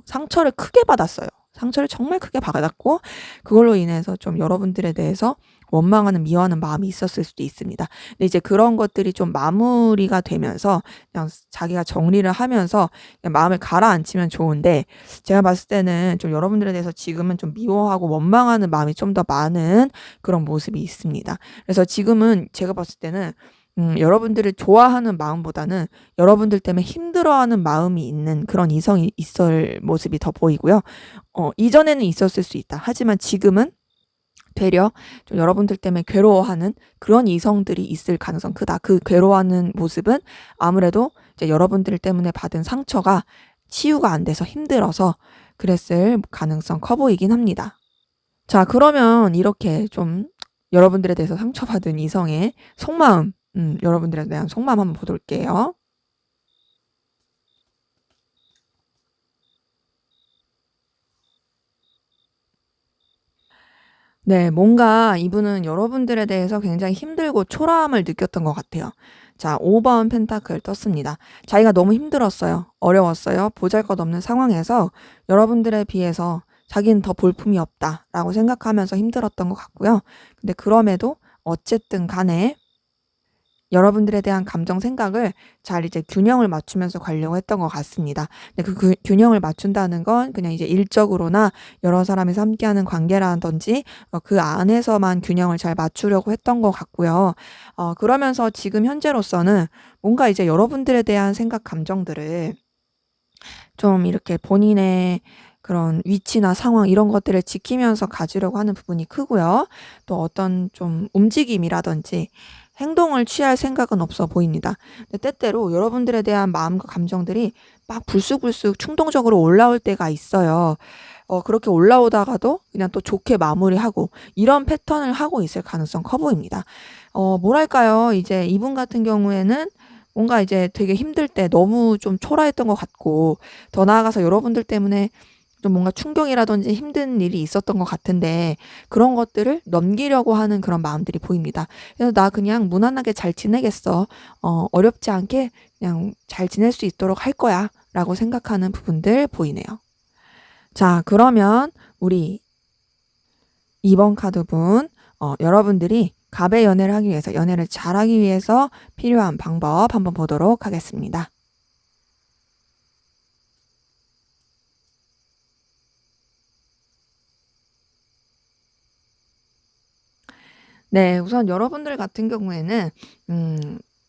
상처를 크게 받았어요. 상처를 정말 크게 받았고 그걸로 인해서 좀 여러분들에 대해서 원망하는 미워하는 마음이 있었을 수도 있습니다. 근데 이제 그런 것들이 좀 마무리가 되면서 그냥 자기가 정리를 하면서 그냥 마음을 가라앉히면 좋은데 제가 봤을 때는 좀 여러분들에 대해서 지금은 좀 미워하고 원망하는 마음이 좀 더 많은 그런 모습이 있습니다. 그래서 지금은 제가 봤을 때는 여러분들을 좋아하는 마음보다는 여러분들 때문에 힘들어하는 마음이 있는 그런 이성이 있을 모습이 더 보이고요. 이전에는 있었을 수 있다. 하지만 지금은 되려 좀 여러분들 때문에 괴로워하는 그런 이성들이 있을 가능성 크다. 그 괴로워하는 모습은 아무래도 이제 여러분들 때문에 받은 상처가 치유가 안 돼서 힘들어서 그랬을 가능성 커 보이긴 합니다. 자, 그러면 이렇게 좀 여러분들에 대해서 상처받은 이성의 속마음, 여러분들에 대한 속마음 한번 볼게요. 네, 뭔가 이분은 여러분들에 대해서 굉장히 힘들고 초라함을 느꼈던 것 같아요. 자, 5번 펜타클 떴습니다. 자기가 너무 힘들었어요. 어려웠어요. 보잘것없는 상황에서 여러분들에 비해서 자기는 더 볼품이 없다라고 생각하면서 힘들었던 것 같고요. 근데 그럼에도 어쨌든 간에 여러분들에 대한 감정 생각을 잘 이제 균형을 맞추면서 가려고 했던 것 같습니다. 근데 그 균형을 맞춘다는 건 그냥 이제 일적으로나 여러 사람이서 함께하는 관계라든지 그 안에서만 균형을 잘 맞추려고 했던 것 같고요. 그러면서 지금 현재로서는 뭔가 이제 여러분들에 대한 생각, 감정들을 좀 이렇게 본인의 그런 위치나 상황 이런 것들을 지키면서 가지려고 하는 부분이 크고요. 또 어떤 좀 움직임이라든지 행동을 취할 생각은 없어 보입니다. 근데 때때로 여러분들에 대한 마음과 감정들이 막 불쑥불쑥 충동적으로 올라올 때가 있어요. 그렇게 올라오다가도 그냥 또 좋게 마무리하고 이런 패턴을 하고 있을 가능성 커 보입니다. 뭐랄까요? 이제 이분 같은 경우에는 뭔가 이제 되게 힘들 때 너무 좀 초라했던 것 같고, 더 나아가서 여러분들 때문에 좀 뭔가 충격이라든지 힘든 일이 있었던 것 같은데, 그런 것들을 넘기려고 하는 그런 마음들이 보입니다. 그래서 나 그냥 무난하게 잘 지내겠어. 어렵지 않게 그냥 잘 지낼 수 있도록 할 거야. 라고 생각하는 부분들 보이네요. 자, 그러면 우리 2번 카드분, 여러분들이 갑의 연애를 하기 위해서, 연애를 잘하기 위해서 필요한 방법 한번 보도록 하겠습니다. 네, 우선 여러분들 같은 경우에는,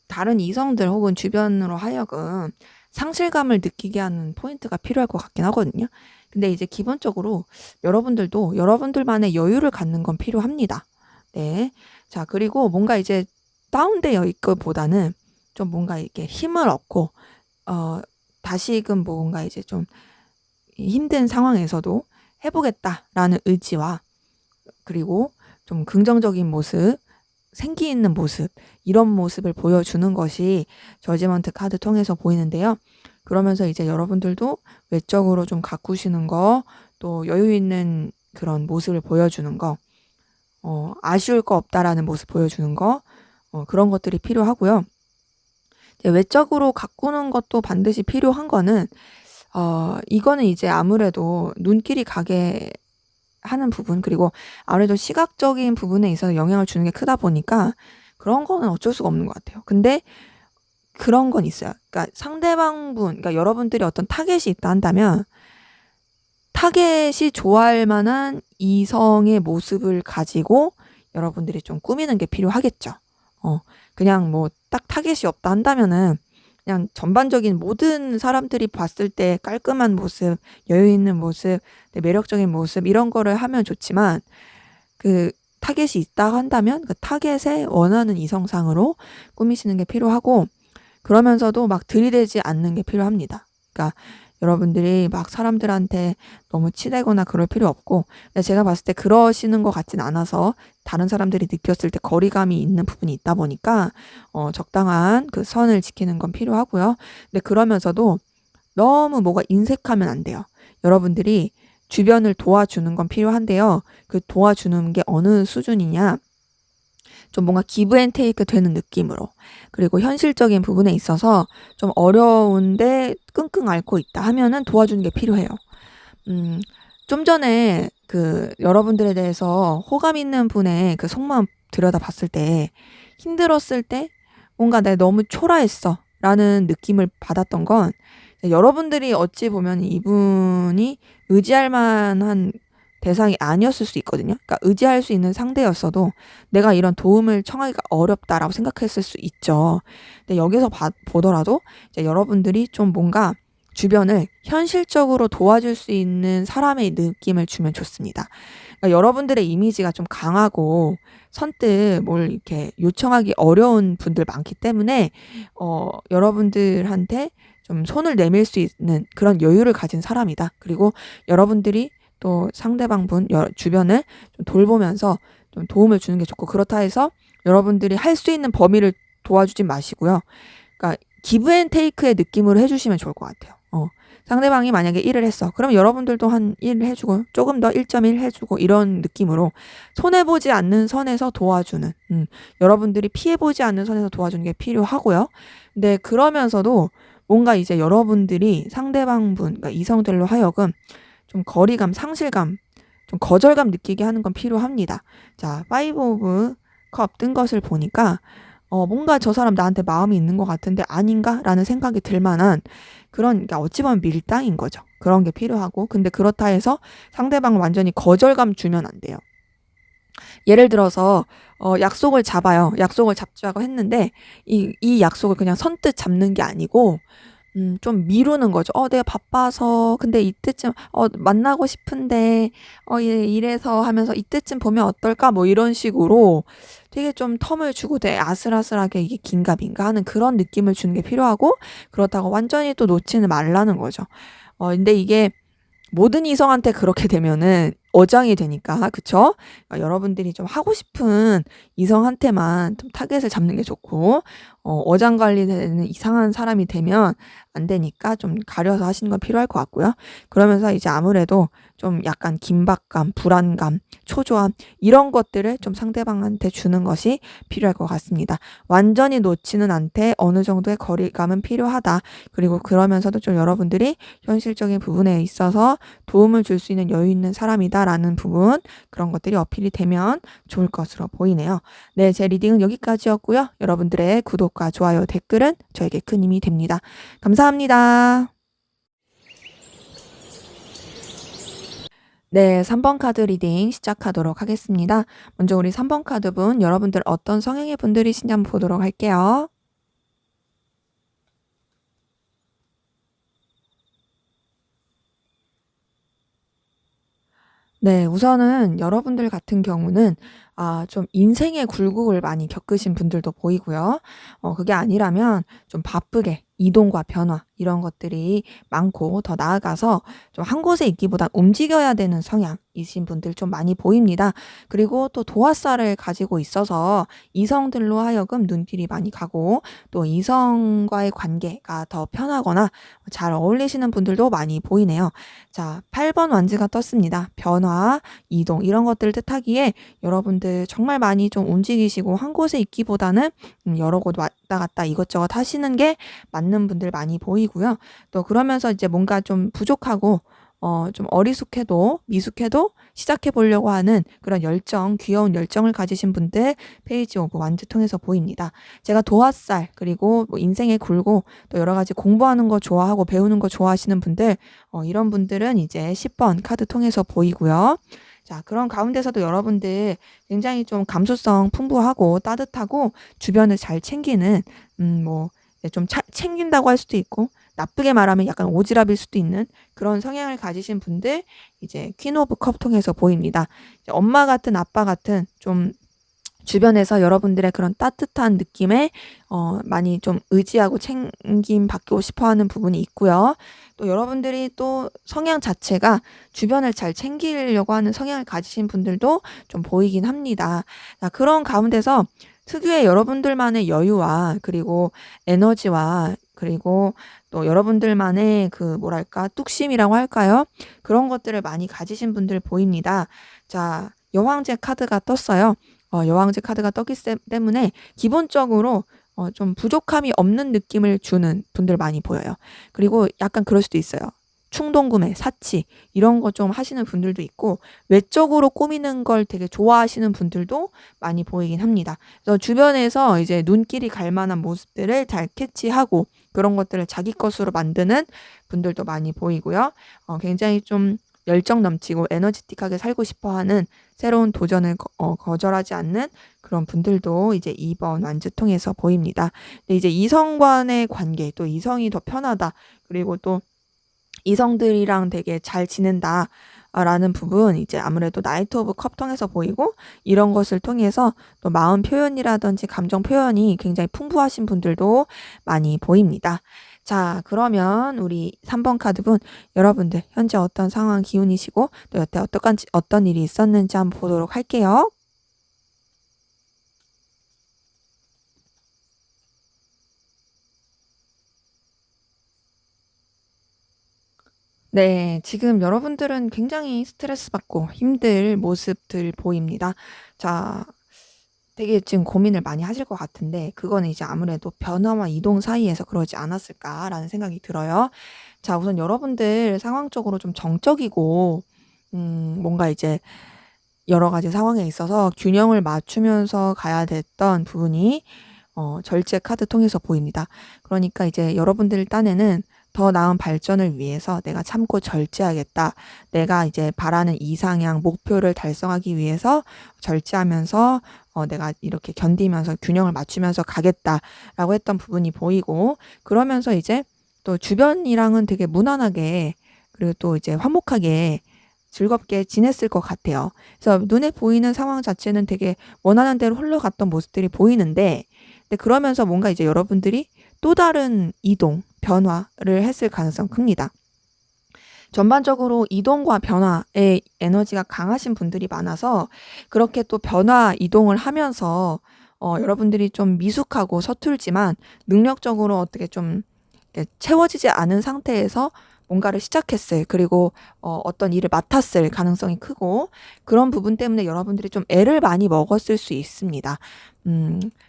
다른 이성들 혹은 주변으로 하여금 상실감을 느끼게 하는 포인트가 필요할 것 같긴 하거든요. 근데 이제 기본적으로 여러분들도 여러분들만의 여유를 갖는 건 필요합니다. 네. 자, 그리고 뭔가 이제 다운되어 있기보다는 좀 뭔가 이렇게 힘을 얻고, 다시금 뭔가 이제 좀 힘든 상황에서도 해보겠다라는 의지와, 그리고 좀 긍정적인 모습, 생기 있는 모습, 이런 모습을 보여주는 것이 저지먼트 카드 통해서 보이는데요. 그러면서 이제 여러분들도 외적으로 좀 가꾸시는 거, 또 여유 있는 그런 모습을 보여주는 거, 아쉬울 거 없다라는 모습 보여주는 거, 그런 것들이 필요하고요. 이제 외적으로 가꾸는 것도 반드시 필요한 거는, 이거는 이제 아무래도 눈길이 가게 하는 부분, 그리고 아무래도 시각적인 부분에 있어서 영향을 주는 게 크다 보니까 그런 거는 어쩔 수가 없는 것 같아요. 근데 그런 건 있어요. 그러니까 상대방 분, 그러니까 여러분들이 어떤 타겟이 있다 한다면, 타겟이 좋아할 만한 이성의 모습을 가지고 여러분들이 좀 꾸미는 게 필요하겠죠. 그냥 뭐 딱 타겟이 없다 한다면은 그냥 전반적인 모든 사람들이 봤을 때 깔끔한 모습, 여유 있는 모습, 매력적인 모습, 이런 거를 하면 좋지만, 그 타겟이 있다 한다면 그 타겟에 원하는 이성상으로 꾸미시는 게 필요하고, 그러면서도 막 들이대지 않는 게 필요합니다. 그러니까 여러분들이 막 사람들한테 너무 치대거나 그럴 필요 없고, 근데 제가 봤을 때 그러시는 것 같진 않아서 다른 사람들이 느꼈을 때 거리감이 있는 부분이 있다 보니까 적당한 그 선을 지키는 건 필요하고요. 근데 그러면서도 너무 뭐가 인색하면 안 돼요. 여러분들이 주변을 도와주는 건 필요한데요. 그 도와주는 게 어느 수준이냐? 좀 뭔가 기브 앤 테이크 되는 느낌으로, 그리고 현실적인 부분에 있어서 좀 어려운데 끙끙 앓고 있다 하면은 도와주는 게 필요해요. 좀 전에 그 여러분들에 대해서 호감 있는 분의 그 속마음 들여다봤을 때, 힘들었을 때 뭔가 내가 너무 초라했어 라는 느낌을 받았던 건, 여러분들이 어찌 보면 이분이 의지할 만한 대상이 아니었을 수 있거든요. 그러니까 의지할 수 있는 상대였어도 내가 이런 도움을 청하기가 어렵다라고 생각했을 수 있죠. 근데 여기서 보더라도 이제 여러분들이 좀 뭔가 주변을 현실적으로 도와줄 수 있는 사람의 느낌을 주면 좋습니다. 그러니까 여러분들의 이미지가 좀 강하고 선뜻 뭘 이렇게 요청하기 어려운 분들 많기 때문에, 여러분들한테 좀 손을 내밀 수 있는 그런 여유를 가진 사람이다. 그리고 여러분들이 또 상대방 분 주변을 좀 돌보면서 좀 도움을 주는 게 좋고, 그렇다 해서 여러분들이 할 수 있는 범위를 도와주지 마시고요. 그러니까 기브 앤 테이크의 느낌으로 해주시면 좋을 것 같아요. 상대방이 만약에 1을 했어. 그럼 여러분들도 한 1 해주고, 조금 더 1.1 해주고, 이런 느낌으로 손해보지 않는 선에서 도와주는, 여러분들이 피해보지 않는 선에서 도와주는 게 필요하고요. 근데 그러면서도 뭔가 이제 여러분들이 상대방 분, 그러니까 이성들로 하여금 좀 거리감, 상실감, 좀 거절감 느끼게 하는 건 필요합니다. 자, 5 오브 컵 뜬 것을 보니까 뭔가 저 사람 나한테 마음이 있는 것 같은데 아닌가? 라는 생각이 들 만한 그런, 그러니까 어찌 보면 밀당인 거죠. 그런 게 필요하고, 근데 그렇다 해서 상대방을 완전히 거절감 주면 안 돼요. 예를 들어서 약속을 잡아요. 약속을 잡자고 했는데 이 약속을 그냥 선뜻 잡는 게 아니고 좀 미루는 거죠. 내가 바빠서 근데 이때쯤 만나고 싶은데 이래서 하면서 이때쯤 보면 어떨까? 뭐 이런 식으로 되게 좀 텀을 주고 되게 아슬아슬하게 이게 긴가민가 하는 그런 느낌을 주는 게 필요하고, 그렇다고 완전히 또 놓지는 말라는 거죠. 근데 이게 모든 이성한테 그렇게 되면은 어장이 되니까 그쵸? 여러분들이 좀 하고 싶은 이성한테만 좀 타겟을 잡는 게 좋고 어장 관리되는 이상한 사람이 되면 안 되니까 좀 가려서 하시는 건 필요할 것 같고요. 그러면서 이제 아무래도 좀 약간 긴박감, 불안감, 초조함 이런 것들을 좀 상대방한테 주는 것이 필요할 것 같습니다. 완전히 놓지는 않되 어느 정도의 거리감은 필요하다. 그리고 그러면서도 좀 여러분들이 현실적인 부분에 있어서 도움을 줄 수 있는 여유 있는 사람이다라는 부분 그런 것들이 어필이 되면 좋을 것으로 보이네요. 네, 제 리딩은 여기까지였고요. 여러분들의 구독과 좋아요, 댓글은 저에게 큰 힘이 됩니다. 감사합니다. 네, 3번 카드 리딩 시작하도록 하겠습니다. 먼저 우리 3번 카드분, 여러분들 어떤 성향의 분들이신지 한번 보도록 할게요. 네, 우선은 여러분들 같은 경우는 좀 인생의 굴곡을 많이 겪으신 분들도 보이고요. 그게 아니라면 좀 바쁘게 이동과 변화 이런 것들이 많고 더 나아가서 좀 한 곳에 있기보다 움직여야 되는 성향이신 분들 좀 많이 보입니다. 그리고 또 도화살을 가지고 있어서 이성들로 하여금 눈길이 많이 가고 또 이성과의 관계가 더 편하거나 잘 어울리시는 분들도 많이 보이네요. 자, 8번 완즈가 떴습니다. 변화, 이동 이런 것들을 뜻하기에 여러분들 정말 많이 좀 움직이시고 한 곳에 있기보다는 여러 곳 왔다 갔다 이것저것 하시는 게 맞는 분들 많이 보이고요. 또 그러면서 이제 뭔가 좀 부족하고 좀 어리숙해도 미숙해도 시작해 보려고 하는 그런 열정, 귀여운 열정을 가지신 분들 페이지 오브 완즈 통해서 보입니다. 제가 도화살 그리고 뭐 인생의 굴고 또 여러 가지 공부하는 거 좋아하고 배우는 거 좋아하시는 분들 이런 분들은 이제 10번 카드 통해서 보이고요. 자, 그런 가운데서도 여러분들 굉장히 좀 감수성 풍부하고 따뜻하고 주변을 잘 챙기는 뭐 좀 챙긴다고 할 수도 있고 나쁘게 말하면 약간 오지랖일 수도 있는 그런 성향을 가지신 분들 이제 퀸 오브 컵 통해서 보입니다. 이제 엄마 같은 아빠 같은 좀 주변에서 여러분들의 그런 따뜻한 느낌에 많이 좀 의지하고 챙김 받고 싶어 하는 부분이 있고요. 또 여러분들이 또 성향 자체가 주변을 잘 챙기려고 하는 성향을 가지신 분들도 좀 보이긴 합니다. 자, 그런 가운데서 특유의 여러분들만의 여유와 그리고 에너지와 그리고 또 여러분들만의 그 뭐랄까 뚝심이라고 할까요? 그런 것들을 많이 가지신 분들 보입니다. 자, 여왕제 카드가 떴어요. 여왕제 카드가 떴기 때문에 기본적으로 좀 부족함이 없는 느낌을 주는 분들 많이 보여요. 그리고 약간 그럴 수도 있어요. 충동구매, 사치 이런 거 좀 하시는 분들도 있고 외적으로 꾸미는 걸 되게 좋아하시는 분들도 많이 보이긴 합니다. 그래서 주변에서 이제 눈길이 갈 만한 모습들을 잘 캐치하고 그런 것들을 자기 것으로 만드는 분들도 많이 보이고요. 굉장히 좀 열정 넘치고 에너지틱하게 살고 싶어 하는 새로운 도전을 거절하지 않는 그런 분들도 이제 2번 완즈 통해서 보입니다. 근데 이제 이성 간의 관계, 또 이성이 더 편하다. 그리고 또 이성들이랑 되게 잘 지낸다. 라는 부분 이제 아무래도 나이트 오브 컵 통해서 보이고 이런 것을 통해서 또 마음 표현이라든지 감정 표현이 굉장히 풍부하신 분들도 많이 보입니다. 자, 그러면 우리 3번 카드분 여러분들 현재 어떤 상황 기운이시고 또 여태 어떤 일이 있었는지 한번 보도록 할게요. 네, 지금 여러분들은 굉장히 스트레스 받고 힘들 모습들 보입니다. 자, 되게 지금 고민을 많이 하실 것 같은데 그거는 이제 아무래도 변화와 이동 사이에서 그러지 않았을까라는 생각이 들어요. 자, 우선 여러분들 상황적으로 좀 정적이고 뭔가 이제 여러 가지 상황에 있어서 균형을 맞추면서 가야 됐던 부분이 절제 카드 통해서 보입니다. 그러니까 이제 여러분들 딴에는 더 나은 발전을 위해서 내가 참고 절제하겠다. 내가 이제 바라는 이상향 목표를 달성하기 위해서 절제하면서 내가 이렇게 견디면서 균형을 맞추면서 가겠다라고 했던 부분이 보이고 그러면서 이제 또 주변이랑은 되게 무난하게 그리고 또 이제 화목하게 즐겁게 지냈을 것 같아요. 그래서 눈에 보이는 상황 자체는 되게 원하는 대로 흘러갔던 모습들이 보이는데 근데 그러면서 뭔가 이제 여러분들이 또 다른 이동, 변화를 했을 가능성 큽니다. 전반적으로 이동과 변화에 에너지가 강하신 분들이 많아서 그렇게 또 변화, 이동을 하면서 여러분들이 좀 미숙하고 서툴지만 능력적으로 어떻게 좀 이렇게 채워지지 않은 상태에서 뭔가를 시작했을, 그리고 어떤 일을 맡았을 가능성이 크고, 그런 부분 때문에 여러분들이 좀 애를 많이 먹었을 수 있습니다.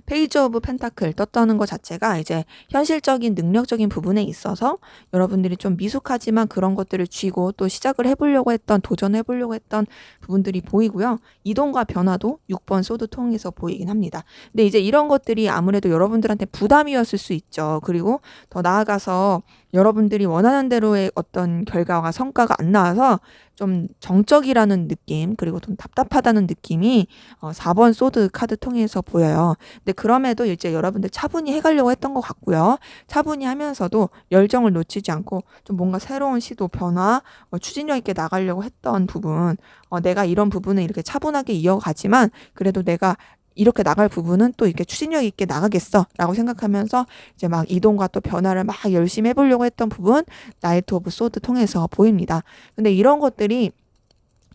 페이지 오브 펜타클 떴다는 것 자체가 이제 현실적인 능력적인 부분에 있어서 여러분들이 좀 미숙하지만 그런 것들을 쥐고 또 시작을 해보려고 했던, 도전해보려고 했던 부분들이 보이고요. 이동과 변화도 6번 소드 통해서 보이긴 합니다. 근데 이제 이런 것들이 아무래도 여러분들한테 부담이었을 수 있죠. 그리고 더 나아가서 여러분들이 원하는 대로의 어떤 결과가, 성과가 안 나와서 좀 정적이라는 느낌, 그리고 좀 답답하다는 느낌이 4번 소드 카드 통해서 보여요. 근데 그럼에도 이제 여러분들 차분히 해가려고 했던 것 같고요. 차분히 하면서도 열정을 놓치지 않고 좀 뭔가 새로운 시도, 변화, 추진력 있게 나가려고 했던 부분, 내가 이런 부분을 이렇게 차분하게 이어가지만 그래도 내가 이렇게 나갈 부분은 또 이렇게 추진력 있게 나가겠어 라고 생각하면서 이제 막 이동과 또 변화를 막 열심히 해보려고 했던 부분, 나이트 오브 소드 통해서 보입니다. 근데 이런 것들이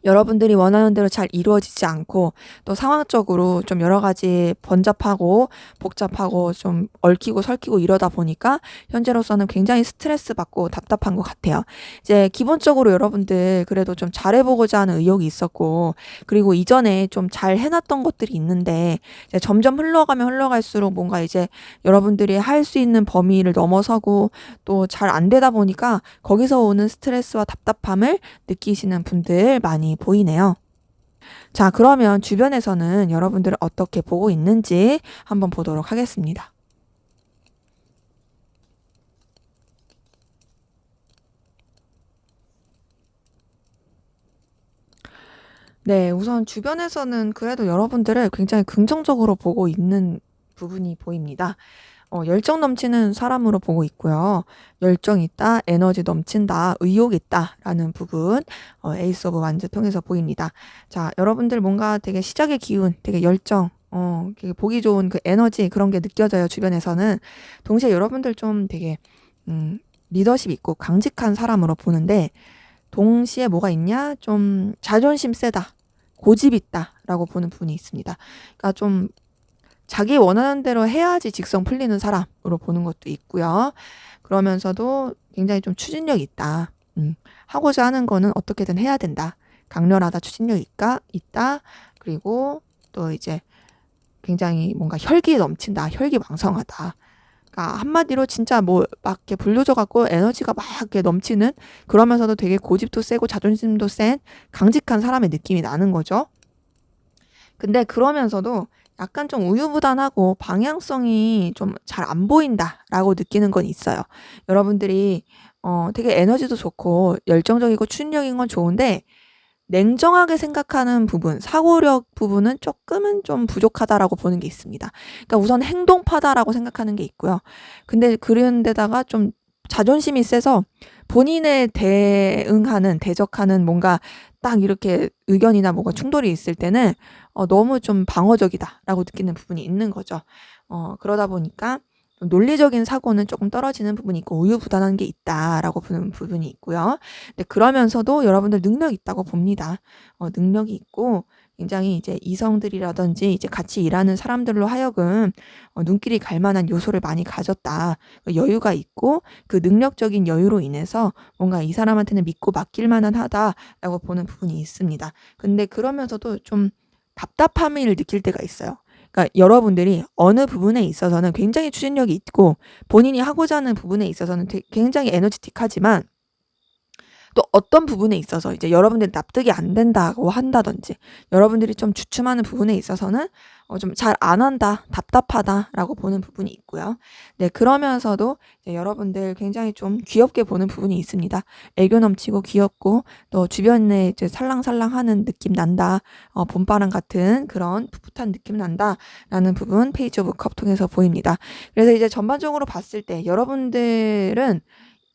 여러분들이 원하는 대로 잘 이루어지지 않고 또 상황적으로 좀 여러 가지 번잡하고 복잡하고 좀 얽히고 설키고 이러다 보니까 현재로서는 굉장히 스트레스 받고 답답한 것 같아요. 이제 기본적으로 여러분들 그래도 좀 잘해보고자 하는 의욕이 있었고, 그리고 이전에 좀 잘 해놨던 것들이 있는데 이제 점점 흘러가면 흘러갈수록 뭔가 이제 여러분들이 할 수 있는 범위를 넘어서고 또 잘 안 되다 보니까 거기서 오는 스트레스와 답답함을 느끼시는 분들 많이 보이네요. 자, 그러면 주변에서는 여러분들을 어떻게 보고 있는지 한번 보도록 하겠습니다. 네, 우선 주변에서는 그래도 여러분들을 굉장히 긍정적으로 보고 있는 부분이 보입니다. 열정 넘치는 사람으로 보고 있고요. 열정 있다, 에너지 넘친다, 의욕 있다라는 부분, 에이스 오브 완즈 통해서 보입니다. 자, 여러분들 뭔가 되게 시작의 기운, 되게 열정, 되게 보기 좋은 그 에너지, 그런 게 느껴져요, 주변에서는. 동시에 여러분들 좀 되게, 리더십 있고 강직한 사람으로 보는데, 동시에 뭐가 있냐? 좀 자존심 세다, 고집 있다라고 보는 부분이 있습니다. 그러니까 좀 자기 원하는 대로 해야지 직성 풀리는 사람으로 보는 것도 있고요. 그러면서도 굉장히 좀 추진력 있다. 하고자 하는 거는 어떻게든 해야 된다. 강렬하다, 추진력 있다. 그리고 또 이제 굉장히 뭔가 혈기 넘친다, 혈기왕성하다. 그러니까 한마디로 진짜 뭐 막 이렇게 불려져 갖고 에너지가 막 이렇게 넘치는, 그러면서도 되게 고집도 세고 자존심도 센 강직한 사람의 느낌이 나는 거죠. 근데 그러면서도 약간 좀 우유부단하고 방향성이 좀 잘 안 보인다라고 느끼는 건 있어요. 여러분들이 되게 에너지도 좋고 열정적이고 추진력인 건 좋은데 냉정하게 생각하는 부분, 사고력 부분은 조금은 좀 부족하다라고 보는 게 있습니다. 그러니까 우선 행동파다라고 생각하는 게 있고요. 근데 그런 데다가 좀 자존심이 세서 본인에 대응하는, 대적하는 뭔가 딱 이렇게 의견이나 뭐가 충돌이 있을 때는 너무 좀 방어적이다라고 느끼는 부분이 있는 거죠. 그러다 보니까 좀 논리적인 사고는 조금 떨어지는 부분이 있고 우유부단한 게 있다라고 보는 부분이 있고요. 근데 그러면서도 여러분들 능력 있다고 봅니다. 능력이 있고 굉장히 이제 이성들이라든지 이제 같이 일하는 사람들로 하여금 눈길이 갈 만한 요소를 많이 가졌다. 여유가 있고 그 능력적인 여유로 인해서 뭔가 이 사람한테는 믿고 맡길 만한 하다라고 보는 부분이 있습니다. 근데 그러면서도 좀 답답함을 느낄 때가 있어요. 그러니까 여러분들이 어느 부분에 있어서는 굉장히 추진력이 있고 본인이 하고자 하는 부분에 있어서는 굉장히 에너지틱하지만 또 어떤 부분에 있어서 이제 여러분들이 납득이 안 된다고 한다든지 여러분들이 좀 주춤하는 부분에 있어서는 좀 잘 안 한다, 답답하다라고 보는 부분이 있고요. 네, 그러면서도 이제 여러분들 굉장히 좀 귀엽게 보는 부분이 있습니다. 애교 넘치고 귀엽고 또 주변에 이제 살랑살랑하는 느낌 난다, 봄바람 같은 그런 풋풋한 느낌 난다라는 부분 페이지 오브 컵 통해서 보입니다. 그래서 이제 전반적으로 봤을 때 여러분들은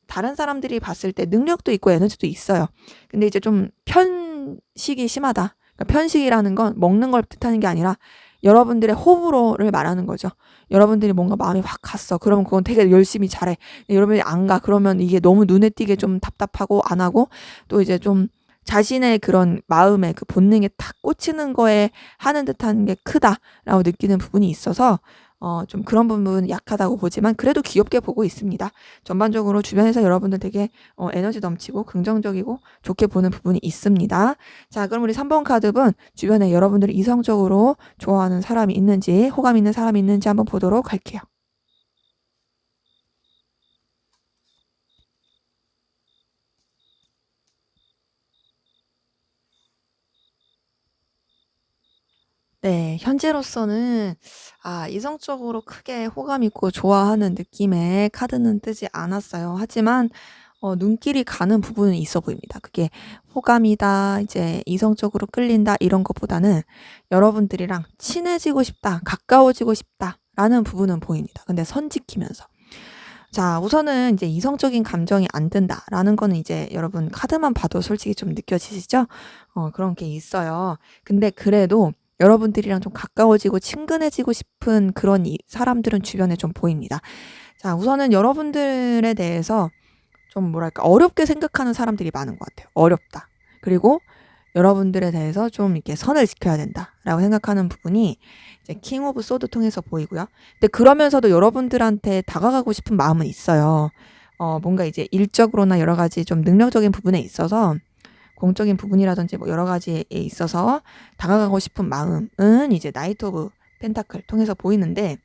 다른 사람들이 봤을 때 능력도 있고 에너지도 있어요. 근데 이제 좀 편식이 심하다. 그러니까 편식이라는 건 먹는 걸 뜻하는 게 아니라 여러분들의 호불호를 말하는 거죠. 여러분들이 뭔가 마음이 확 갔어. 그러면 그건 되게 열심히 잘해. 여러분이 안 가. 그러면 이게 너무 눈에 띄게 좀 답답하고 안 하고 또 이제 좀 자신의 그런 마음의 그 본능에 탁 꽂히는 거에 하는 듯한 게 크다라고 느끼는 부분이 있어서 좀 그런 부분은 약하다고 보지만 그래도 귀엽게 보고 있습니다. 전반적으로 주변에서 여러분들 되게 에너지 넘치고 긍정적이고 좋게 보는 부분이 있습니다. 자, 그럼 우리 3번 카드분 주변에 여러분들이 이성적으로 좋아하는 사람이 있는지 호감 있는 사람이 있는지 한번 보도록 할게요. 네, 현재로서는 이성적으로 크게 호감 있고 좋아하는 느낌의 카드는 뜨지 않았어요. 하지만 눈길이 가는 부분은 있어 보입니다. 그게 호감이다, 이제 이성적으로 끌린다 이런 것보다는 여러분들이랑 친해지고 싶다, 가까워지고 싶다라는 부분은 보입니다. 근데 선 지키면서. 자, 우선은 이제 이성적인 감정이 안 든다라는 거는 이제 여러분 카드만 봐도 솔직히 좀 느껴지시죠? 그런 게 있어요. 근데 그래도 여러분들이랑 좀 가까워지고 친근해지고 싶은 그런 사람들은 주변에 좀 보입니다. 자, 우선은 여러분들에 대해서 좀 뭐랄까 어렵게 생각하는 사람들이 많은 것 같아요. 어렵다. 그리고 여러분들에 대해서 좀 이렇게 선을 지켜야 된다라고 생각하는 부분이 이제 킹 오브 소드 통해서 보이고요. 근데 그러면서도 여러분들한테 다가가고 싶은 마음은 있어요. 뭔가 이제 일적으로나 여러 가지 좀 능력적인 부분에 있어서 공적인 부분이라든지 뭐 여러 가지에 있어서 다가가고 싶은 마음은 이제 나이트 오브 펜타클 통해서 보이는데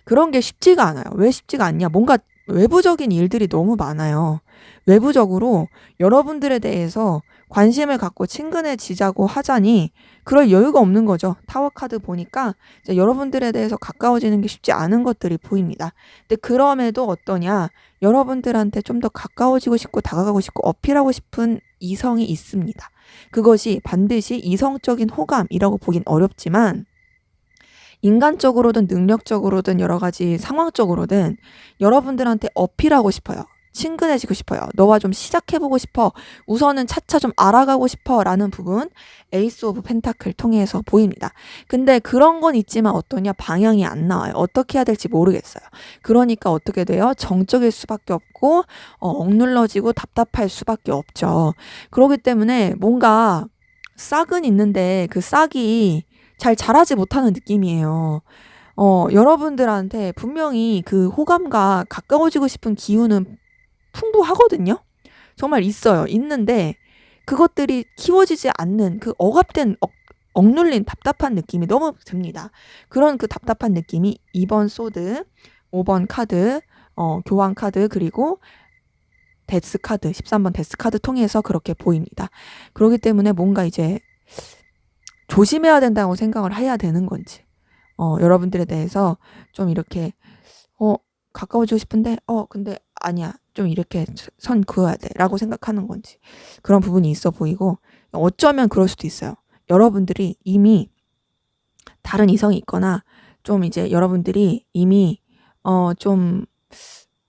그런 게 쉽지가 않아요. 왜 쉽지가 않냐? 뭔가 외부적인 일들이 너무 많아요. 외부적으로 여러분들에 대해서 관심을 갖고 친근해지자고 하자니 그럴 여유가 없는 거죠. 타워 카드 보니까 이제 여러분들에 대해서 가까워지는 게 쉽지 않은 것들이 보입니다. 근데 그럼에도 어떠냐? 여러분들한테 좀 더 가까워지고 싶고 다가가고 싶고 어필하고 싶은 이성이 있습니다. 그것이 반드시 이성적인 호감이라고 보긴 어렵지만 인간적으로든 능력적으로든 여러 가지 상황적으로든 여러분들한테 어필하고 싶어요. 친근해지고 싶어요. 너와 좀 시작해보고 싶어. 우선은 차차 좀 알아가고 싶어. 라는 부분 에이스 오브 펜타클 통해서 보입니다. 근데 그런 건 있지만 어떠냐? 방향이 안 나와요. 어떻게 해야 될지 모르겠어요. 그러니까 어떻게 돼요? 정적일 수밖에 없고 억눌러지고 답답할 수밖에 없죠. 그렇기 때문에 뭔가 싹은 있는데 그 싹이 잘 자라지 못하는 느낌이에요. 여러분들한테 분명히 그 호감과 가까워지고 싶은 기운은 풍부하거든요. 정말 있어요. 있는데 그것들이 키워지지 않는 그 억압된 억눌린 답답한 느낌이 너무 듭니다. 그런 그 답답한 느낌이 2번 소드, 5번 카드, 교환 카드 그리고 데스 카드, 13번 데스 카드 통해서 그렇게 보입니다. 그렇기 때문에 뭔가 이제 조심해야 된다고 생각을 해야 되는 건지 여러분들에 대해서 좀 이렇게 가까워지고 싶은데 근데 아니야 좀 이렇게 선 그어야 돼 라고 생각하는 건지 그런 부분이 있어 보이고 어쩌면 그럴 수도 있어요. 여러분들이 이미 다른 이성이 있거나 좀 이제 여러분들이 이미 좀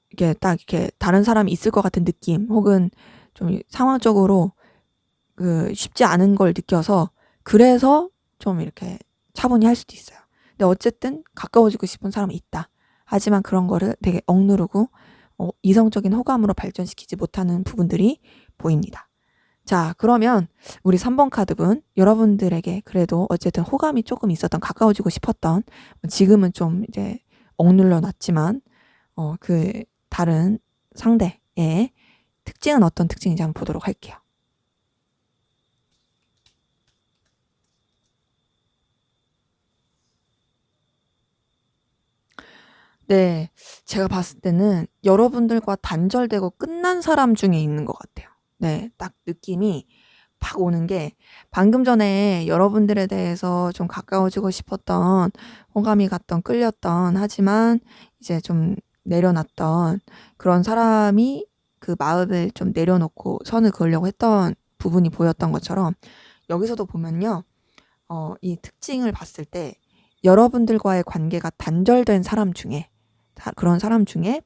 이렇게 딱 이렇게 다른 사람이 있을 것 같은 느낌 혹은 좀 상황적으로 그 쉽지 않은 걸 느껴서 그래서 좀 이렇게 차분히 할 수도 있어요. 근데 어쨌든 가까워지고 싶은 사람이 있다. 하지만 그런 거를 되게 억누르고 이성적인 호감으로 발전시키지 못하는 부분들이 보입니다. 자, 그러면 우리 3번 카드분 여러분들에게 그래도 어쨌든 호감이 조금 있었던 가까워지고 싶었던 지금은 좀 이제 억눌러 놨지만 그 다른 상대의 특징은 어떤 특징인지 한번 보도록 할게요. 네, 제가 봤을 때는 여러분들과 단절되고 끝난 사람 중에 있는 것 같아요. 네, 딱 느낌이 팍 오는 게 방금 전에 여러분들에 대해서 좀 가까워지고 싶었던 호감이 갔던 끌렸던 하지만 이제 좀 내려놨던 그런 사람이 그 마음을 좀 내려놓고 선을 그으려고 했던 부분이 보였던 것처럼 여기서도 보면요. 이 특징을 봤을 때 여러분들과의 관계가 단절된 사람 중에 그런 사람 중에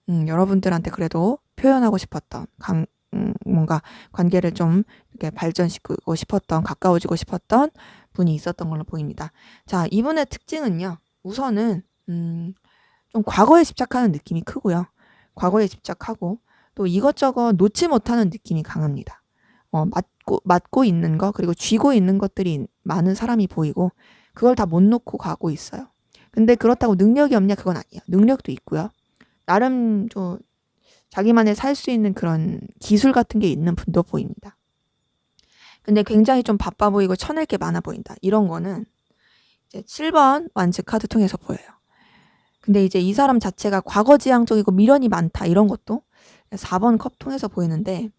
여러분들한테 그래도 표현하고 싶었던 뭔가 관계를 좀 이렇게 발전시키고 싶었던 가까워지고 싶었던 분이 있었던 걸로 보입니다. 자, 이분의 특징은요. 우선은 좀 과거에 집착하는 느낌이 크고요. 과거에 집착하고 또 이것저것 놓지 못하는 느낌이 강합니다. 맡고 있는 거 그리고 쥐고 있는 것들이 많은 사람이 보이고 그걸 다 못 놓고 가고 있어요. 근데 그렇다고 능력이 없냐? 그건 아니에요. 능력도 있고요. 나름 좀 자기만의 살 수 있는 그런 기술 같은 게 있는 분도 보입니다. 근데 굉장히 좀 바빠 보이고 쳐낼 게 많아 보인다. 이런 거는 이제 7번 완즈 카드 통해서 보여요. 근데 이제 이 사람 자체가 과거지향적이고 미련이 많다. 이런 것도 4번 컵 통해서 보이는데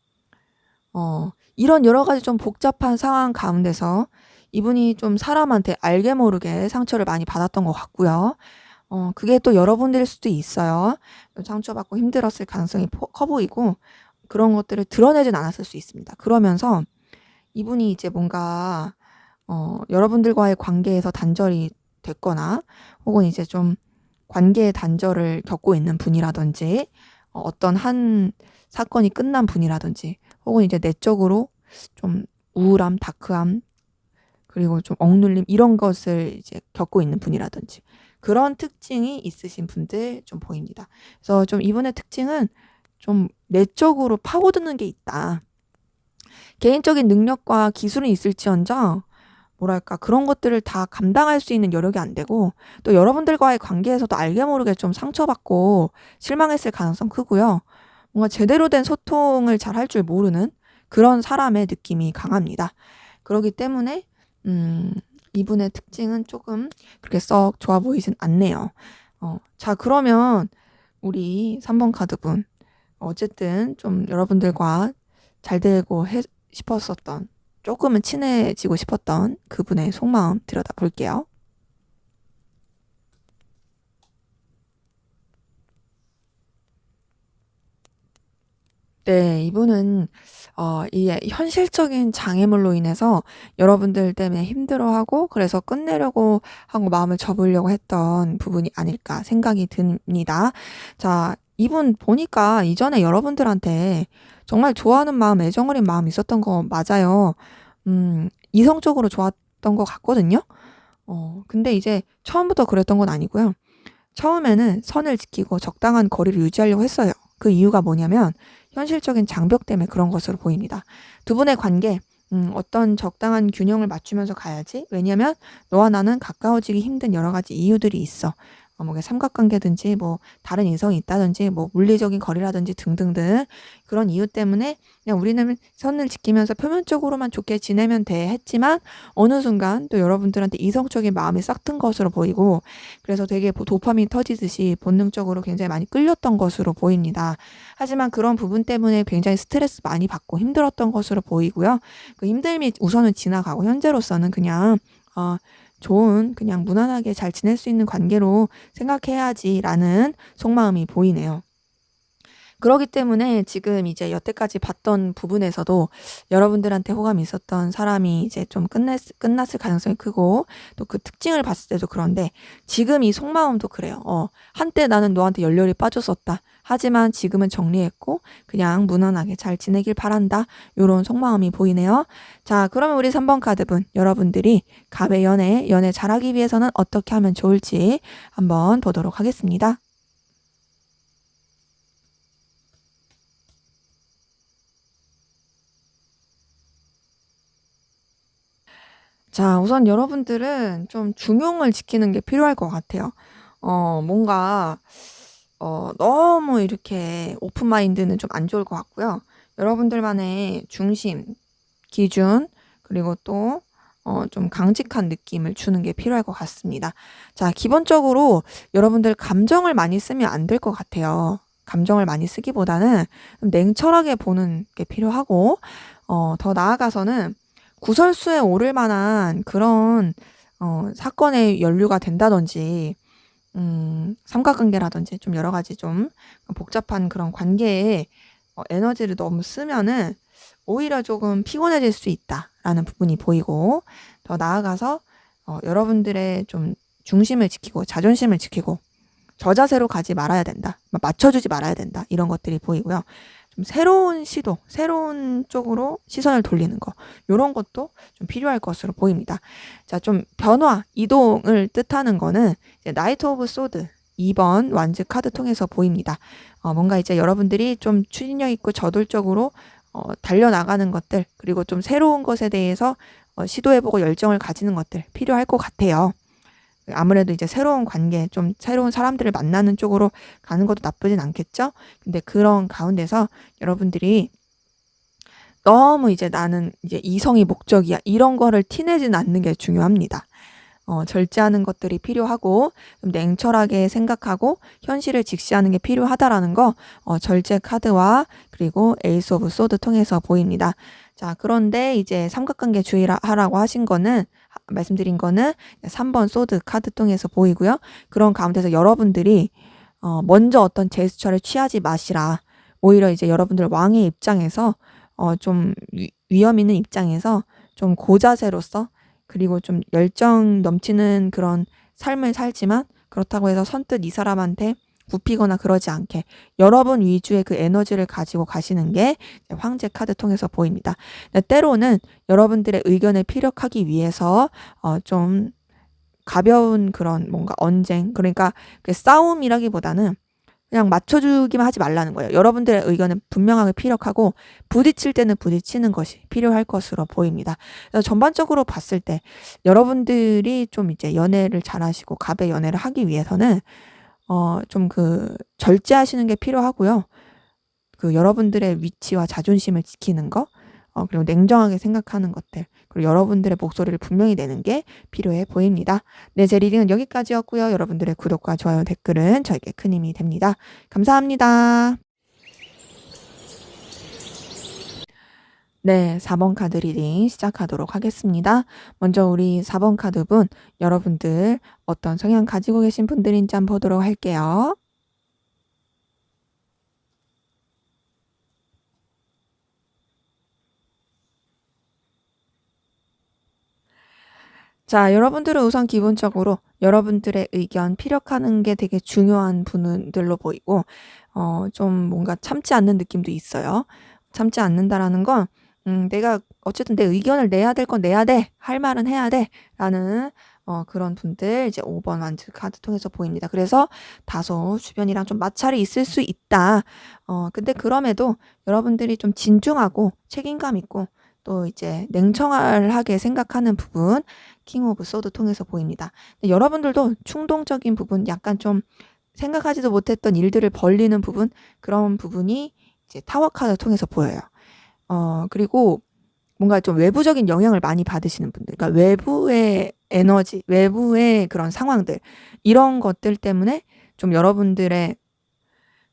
이런 여러 가지 좀 복잡한 상황 가운데서 이분이 좀 사람한테 알게 모르게 상처를 많이 받았던 것 같고요. 그게 또 여러분들일 수도 있어요. 상처받고 힘들었을 가능성이 커 보이고 그런 것들을 드러내진 않았을 수 있습니다. 그러면서 이분이 이제 뭔가 여러분들과의 관계에서 단절이 됐거나 혹은 이제 좀 관계의 단절을 겪고 있는 분이라든지 어떤 한 사건이 끝난 분이라든지 혹은 이제 내적으로 좀 우울함, 다크함 그리고 좀 억눌림 이런 것을 이제 겪고 있는 분이라든지 그런 특징이 있으신 분들 좀 보입니다. 그래서 좀 이분의 특징은 좀 내적으로 파고드는 게 있다. 개인적인 능력과 기술은 있을지언정 뭐랄까 그런 것들을 다 감당할 수 있는 여력이 안 되고 또 여러분들과의 관계에서도 알게 모르게 좀 상처받고 실망했을 가능성 크고요. 뭔가 제대로 된 소통을 잘 할 줄 모르는 그런 사람의 느낌이 강합니다. 그렇기 때문에 이분의 특징은 조금 그렇게 썩 좋아 보이진 않네요. 자, 그러면 우리 3번 카드분 어쨌든 좀 여러분들과 잘 되고 싶었었던 조금은 친해지고 싶었던 그분의 속마음 들여다 볼게요. 네, 이분은 이 현실적인 장애물로 인해서 여러분들 때문에 힘들어하고 그래서 끝내려고 하고 마음을 접으려고 했던 부분이 아닐까 생각이 듭니다. 자, 이분 보니까 이전에 여러분들한테 정말 좋아하는 마음, 애정 어린 마음 있었던 거 맞아요. 이성적으로 좋았던 것 같거든요. 근데 이제 처음부터 그랬던 건 아니고요. 처음에는 선을 지키고 적당한 거리를 유지하려고 했어요. 그 이유가 뭐냐면 현실적인 장벽 때문에 그런 것으로 보입니다. 두 분의 관계, 어떤 적당한 균형을 맞추면서 가야지. 왜냐면 너와 나는 가까워지기 힘든 여러 가지 이유들이 있어. 뭐 삼각관계든지 뭐 다른 이성이 있다든지 뭐 물리적인 거리라든지 등등등 그런 이유 때문에 그냥 우리는 선을 지키면서 표면적으로만 좋게 지내면 돼 했지만 어느 순간 또 여러분들한테 이성적인 마음이 싹 튼 것으로 보이고 그래서 되게 도파민 터지듯이 본능적으로 굉장히 많이 끌렸던 것으로 보입니다. 하지만 그런 부분 때문에 굉장히 스트레스 많이 받고 힘들었던 것으로 보이고요. 그 힘듦이 우선은 지나가고 현재로서는 그냥 좋은 그냥 무난하게 잘 지낼 수 있는 관계로 생각해야지라는 속마음이 보이네요. 그러기 때문에 지금 이제 여태까지 봤던 부분에서도 여러분들한테 호감이 있었던 사람이 이제 좀 끝났을 가능성이 크고 또 그 특징을 봤을 때도 그런데 지금 이 속마음도 그래요. 한때 나는 너한테 열렬히 빠졌었다. 하지만 지금은 정리했고 그냥 무난하게 잘 지내길 바란다. 요런 속마음이 보이네요. 자, 그러면 우리 3번 카드분 여러분들이 갑의 연애 잘하기 위해서는 어떻게 하면 좋을지 한번 보도록 하겠습니다. 자, 우선 여러분들은 좀 중용을 지키는 게 필요할 것 같아요. 뭔가 너무 이렇게 오픈 마인드는 좀 안 좋을 것 같고요. 여러분들만의 중심, 기준, 그리고 또 좀 강직한 느낌을 주는 게 필요할 것 같습니다. 자, 기본적으로 여러분들 감정을 많이 쓰면 안 될 것 같아요. 감정을 많이 쓰기보다는 좀 냉철하게 보는 게 필요하고, 더 나아가서는 구설수에 오를 만한 그런 사건에 연루가 된다든지 삼각관계라든지 좀 여러 가지 좀 복잡한 그런 관계에 에너지를 너무 쓰면은 오히려 조금 피곤해질 수 있다라는 부분이 보이고 더 나아가서 여러분들의 좀 중심을 지키고 자존심을 지키고 저자세로 가지 말아야 된다. 맞춰주지 말아야 된다. 이런 것들이 보이고요. 좀 새로운 시도, 새로운 쪽으로 시선을 돌리는 거, 요런 것도 좀 필요할 것으로 보입니다. 자, 좀 변화, 이동을 뜻하는 거는 이제 나이트 오브 소드 2번 완즈 카드 통해서 보입니다. 뭔가 이제 여러분들이 좀 추진력 있고 저돌적으로 달려나가는 것들, 그리고 좀 새로운 것에 대해서 시도해보고 열정을 가지는 것들 필요할 것 같아요. 아무래도 이제 새로운 관계, 좀 새로운 사람들을 만나는 쪽으로 가는 것도 나쁘진 않겠죠? 근데 그런 가운데서 여러분들이 너무 이제 나는 이제 이성이 목적이야, 이런 거를 티내진 않는 게 중요합니다. 절제하는 것들이 필요하고 좀 냉철하게 생각하고 현실을 직시하는 게 필요하다라는 거 절제 카드와 그리고 에이스 오브 소드 통해서 보입니다. 자, 그런데 이제 삼각관계 주의하라고 하신 거는 말씀드린 거는 3번 소드 카드 통해서 보이고요. 그런 가운데서 여러분들이 먼저 어떤 제스처를 취하지 마시라. 오히려 이제 여러분들 왕의 입장에서 좀 위험 있는 입장에서 좀 고자세로서 그리고 좀 열정 넘치는 그런 삶을 살지만 그렇다고 해서 선뜻 이 사람한테 굽히거나 그러지 않게 여러분 위주의 그 에너지를 가지고 가시는 게 황제 카드 통해서 보입니다. 때로는 여러분들의 의견을 피력하기 위해서 좀 가벼운 그런 뭔가 언쟁, 그러니까 그 싸움이라기보다는 그냥 맞춰주기만 하지 말라는 거예요. 여러분들의 의견은 분명하게 피력하고 부딪힐 때는 부딪히는 것이 필요할 것으로 보입니다. 그래서 전반적으로 봤을 때 여러분들이 좀 이제 연애를 잘하시고 갑의 연애를 하기 위해서는 좀 그 절제하시는 게 필요하고요. 그 여러분들의 위치와 자존심을 지키는 거, 그리고 냉정하게 생각하는 것들, 그리고 여러분들의 목소리를 분명히 내는 게 필요해 보입니다. 네, 제 리딩은 여기까지였고요. 여러분들의 구독과 좋아요, 댓글은 저에게 큰 힘이 됩니다. 감사합니다. 네, 4번 카드 리딩 시작하도록 하겠습니다. 먼저 우리 4번 카드분, 여러분들 어떤 성향 가지고 계신 분들인지 한번 보도록 할게요. 자, 여러분들은 우선 기본적으로 여러분들의 의견 피력하는 게 되게 중요한 분들로 보이고, 좀 뭔가 참지 않는 느낌도 있어요. 참지 않는다라는 건, 내가 어쨌든 내 의견을 내야 될 건 내야 돼, 할 말은 해야 돼, 라는 그런 분들 이제 5번 완즈 카드 통해서 보입니다. 그래서 다소 주변이랑 좀 마찰이 있을 수 있다. 근데 그럼에도 여러분들이 좀 진중하고 책임감 있고 또 이제 냉정하게 생각하는 부분, 킹 오브 소드 통해서 보입니다. 여러분들도 충동적인 부분, 약간 좀 생각하지도 못했던 일들을 벌리는 부분, 그런 부분이 이제 타워 카드 통해서 보여요. 그리고 뭔가 좀 외부적인 영향을 많이 받으시는 분들, 그러니까 외부의 에너지, 외부의 그런 상황들, 이런 것들 때문에 좀 여러분들의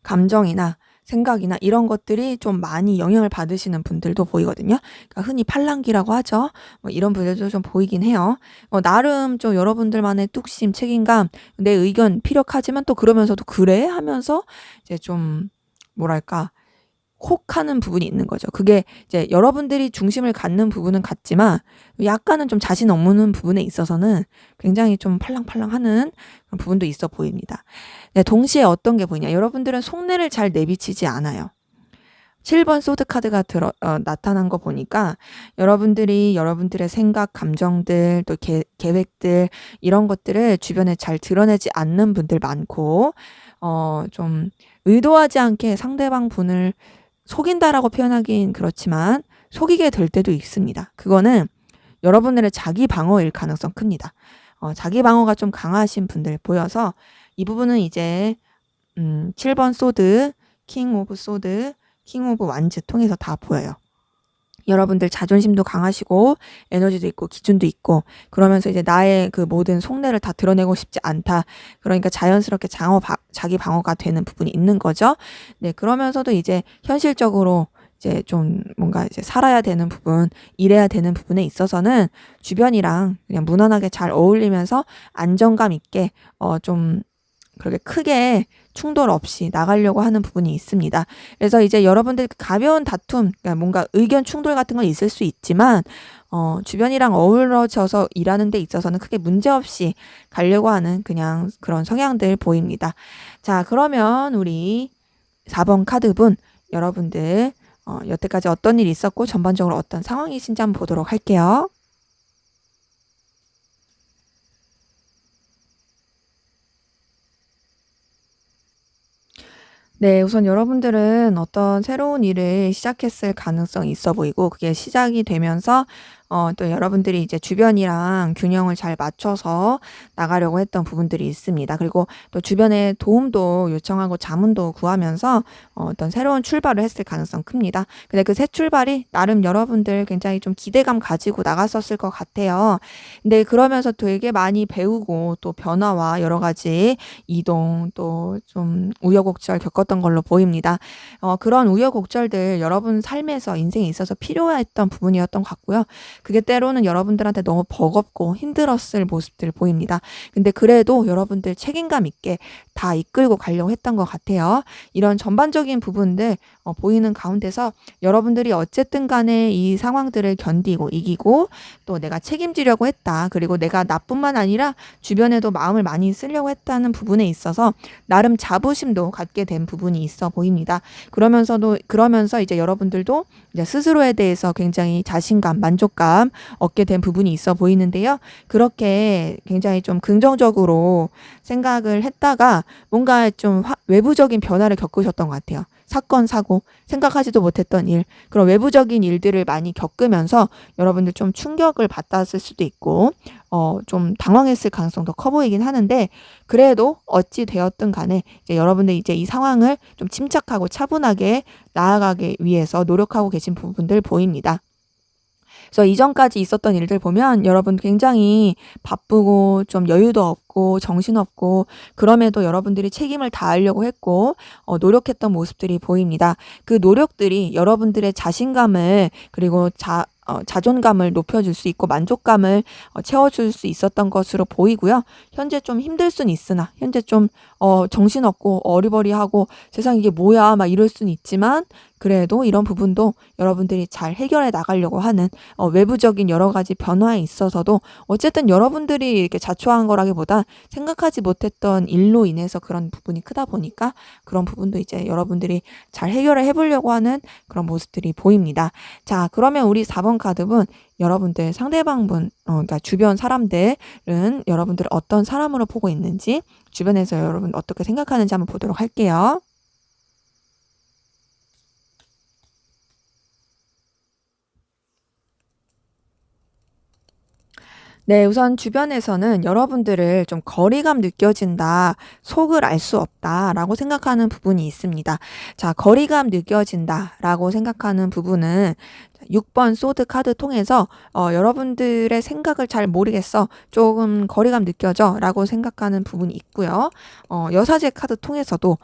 감정이나 생각이나 이런 것들이 좀 많이 영향을 받으시는 분들도 보이거든요. 그러니까 흔히 팔랑귀라고 하죠. 이런 분들도 좀 보이긴 해요. 나름 좀 여러분들만의 뚝심, 책임감, 내 의견 피력하지만 또 그러면서도 그래? 하면서 이제 좀 뭐랄까 혹하는 부분이 있는 거죠. 그게 이제 여러분들이 중심을 갖는 부분은 같지만 약간은 좀 자신 없는 부분에 있어서는 굉장히 좀 팔랑팔랑하는 그런 부분도 있어 보입니다. 네, 동시에 어떤 게 보이냐. 여러분들은 속내를 잘 내비치지 않아요. 7번 소드 카드가 나타난 거 보니까 여러분들이 여러분들의 생각, 감정들, 또 계획들 이런 것들을 주변에 잘 드러내지 않는 분들 많고 좀 의도하지 않게 상대방 분을 속인다라고 표현하긴 그렇지만 속이게 될 때도 있습니다. 그거는 여러분들의 자기 방어일 가능성 큽니다. 자기 방어가 좀 강하신 분들 보여서 이 부분은 이제 7번 소드, 킹 오브 소드, 킹 오브 완즈 통해서 다 보여요. 여러분들 자존심도 강하시고 에너지도 있고 기준도 있고 그러면서 이제 나의 그 모든 속내를 다 드러내고 싶지 않다. 그러니까 자연스럽게 자기 방어가 되는 부분이 있는 거죠. 네, 그러면서도 이제 현실적으로 이제 좀 뭔가 이제 살아야 되는 부분, 일해야 되는 부분에 있어서는 주변이랑 그냥 무난하게 잘 어울리면서 안정감 있게 좀 그렇게 크게 충돌 없이 나가려고 하는 부분이 있습니다. 그래서 이제 여러분들 가벼운 다툼, 그러니까 뭔가 의견 충돌 같은 건 있을 수 있지만 주변이랑 어우러져서 일하는 데 있어서는 크게 문제없이 가려고 하는 그냥 그런 성향들 보입니다. 자, 그러면 우리 4번 카드분 여러분들 여태까지 어떤 일이 있었고 전반적으로 어떤 상황이신지 한번 보도록 할게요. 네, 우선 여러분들은 어떤 새로운 일을 시작했을 가능성이 있어 보이고, 그게 시작이 되면서 또 여러분들이 이제 주변이랑 균형을 잘 맞춰서 나가려고 했던 부분들이 있습니다. 그리고 또 주변에 도움도 요청하고 자문도 구하면서 어떤 새로운 출발을 했을 가능성 큽니다. 근데 그 새 출발이 나름 여러분들 굉장히 좀 기대감 가지고 나갔었을 것 같아요. 근데 그러면서 되게 많이 배우고 또 변화와 여러 가지 이동 또 좀 우여곡절 겪었던 걸로 보입니다. 그런 우여곡절들 여러분 삶에서 인생에 있어서 필요했던 부분이었던 것 같고요. 그게 때로는 여러분들한테 너무 버겁고 힘들었을 모습들 보입니다. 근데 그래도 여러분들 책임감 있게 다 이끌고 가려고 했던 것 같아요. 이런 전반적인 부분들 보이는 가운데서 여러분들이 어쨌든 간에 이 상황들을 견디고 이기고 또 내가 책임지려고 했다. 그리고 내가 나뿐만 아니라 주변에도 마음을 많이 쓰려고 했다는 부분에 있어서 나름 자부심도 갖게 된 부분이 있어 보입니다. 그러면서 이제 여러분들도 이제 스스로에 대해서 굉장히 자신감, 만족감 얻게 된 부분이 있어 보이는데요. 그렇게 굉장히 좀 긍정적으로 생각을 했다가 뭔가 좀 외부적인 변화를 겪으셨던 것 같아요. 사건, 사고, 생각하지도 못했던 일, 그런 외부적인 일들을 많이 겪으면서 여러분들 좀 충격을 받았을 수도 있고, 좀 당황했을 가능성도 커 보이긴 하는데, 그래도 어찌 되었든 간에 이제 여러분들 이제 이 상황을 좀 침착하고 차분하게 나아가기 위해서 노력하고 계신 부분들 보입니다. 그래서 이전까지 있었던 일들 보면 여러분 굉장히 바쁘고 좀 여유도 없고 정신없고 그럼에도 여러분들이 책임을 다하려고 했고 노력했던 모습들이 보입니다. 그 노력들이 여러분들의 자신감을 그리고 자존감을 높여줄 수 있고 만족감을 채워줄 수 있었던 것으로 보이고요. 현재 좀 힘들 수는 있으나 현재 좀 정신없고 어리버리하고 세상 이게 뭐야 막 이럴 수는 있지만 그래도 이런 부분도 여러분들이 잘 해결해 나가려고 하는 외부적인 여러 가지 변화에 있어서도 어쨌든 여러분들이 이렇게 자초한 거라기보다 생각하지 못했던 일로 인해서 그런 부분이 크다 보니까 그런 부분도 이제 여러분들이 잘 해결을 해보려고 하는 그런 모습들이 보입니다. 자, 그러면 우리 4번 카드분 여러분들 상대방분, 그러니까 주변 사람들은 여러분들을 어떤 사람으로 보고 있는지 주변에서 여러분 어떻게 생각하는지 한번 보도록 할게요. 네, 우선 주변에서는 여러분들을 좀 거리감 느껴진다, 속을 알 수 없다라고 생각하는 부분이 있습니다. 자, 거리감 느껴진다라고 생각하는 부분은 6번 소드 카드 통해서 여러분들의 생각을 잘 모르겠어. 조금 거리감 느껴져. 라고 생각하는 부분이 있고요. 여사제 카드 통해서도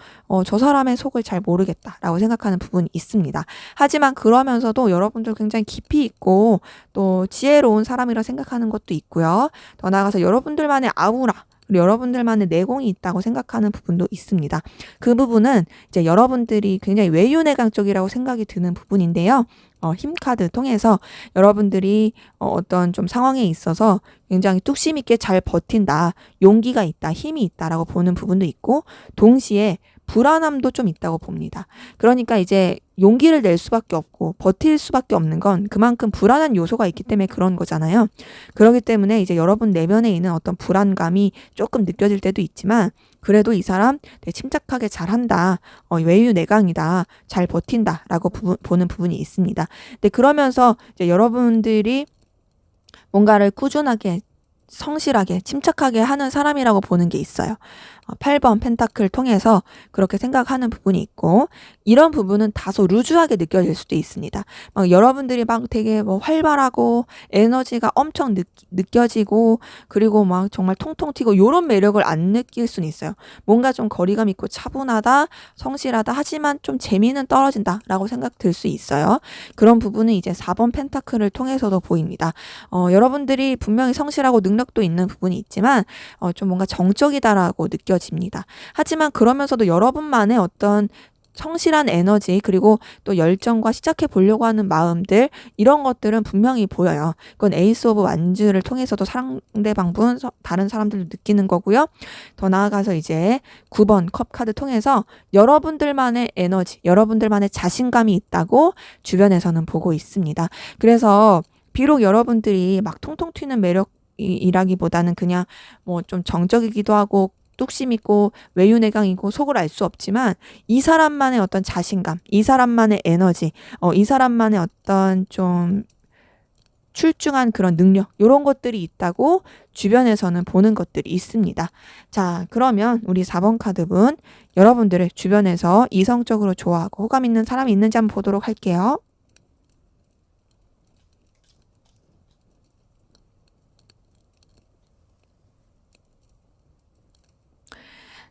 저 사람의 속을 잘 모르겠다. 라고 생각하는 부분이 있습니다. 하지만 그러면서도 여러분들 굉장히 깊이 있고 또 지혜로운 사람이라 생각하는 것도 있고요. 더 나아가서 여러분들만의 아우라 그리고 여러분들만의 내공이 있다고 생각하는 부분도 있습니다. 그 부분은 이제 여러분들이 굉장히 외유내강적이라고 생각이 드는 부분인데요. 힘 카드 통해서 여러분들이 어떤 좀 상황에 있어서 굉장히 뚝심 있게 잘 버틴다, 용기가 있다, 힘이 있다라고 보는 부분도 있고 동시에 불안함도 좀 있다고 봅니다. 그러니까 이제 용기를 낼 수밖에 없고 버틸 수밖에 없는 건 그만큼 불안한 요소가 있기 때문에 그런 거잖아요. 그렇기 때문에 이제 여러분 내면에 있는 어떤 불안감이 조금 느껴질 때도 있지만 그래도 이 사람 되게 침착하게 잘한다. 외유내강이다. 잘 버틴다라고 보는 부분이 있습니다. 근데 그러면서 이제 여러분들이 뭔가를 꾸준하게 성실하게 침착하게 하는 사람이라고 보는 게 있어요. 8번 펜타클 통해서 그렇게 생각하는 부분이 있고 이런 부분은 다소 루즈하게 느껴질 수도 있습니다. 막 여러분들이 막 되게 뭐 활발하고 에너지가 엄청 느껴지고 그리고 막 정말 통통 튀고 이런 매력을 안 느낄 수는 있어요. 뭔가 좀 거리감 있고 차분하다, 성실하다 하지만 좀 재미는 떨어진다라고 생각 들 수 있어요. 그런 부분은 이제 4번 펜타클을 통해서도 보입니다. 여러분들이 분명히 성실하고 능력도 있는 부분이 있지만 좀 뭔가 정적이다라고 느껴집니다. 하지만 그러면서도 여러분만의 어떤 성실한 에너지 그리고 또 열정과 시작해 보려고 하는 마음들 이런 것들은 분명히 보여요. 그건 에이스 오브 완즈를 통해서도 상대방분 다른 사람들도 느끼는 거고요. 더 나아가서 이제 9번 컵 카드 통해서 여러분들만의 에너지, 여러분들만의 자신감이 있다고 주변에서는 보고 있습니다. 그래서 비록 여러분들이 막 통통 튀는 매력이라기보다는 그냥 뭐 좀 정적이기도 하고 뚝심 있고 외유내강이고 속을 알 수 없지만 이 사람만의 어떤 자신감, 이 사람만의 에너지, 이 사람만의 어떤 좀 출중한 그런 능력 이런 것들이 있다고 주변에서는 보는 것들이 있습니다. 자, 그러면 우리 4번 카드분 여러분들을 주변에서 이성적으로 좋아하고 호감 있는 사람이 있는지 한번 보도록 할게요.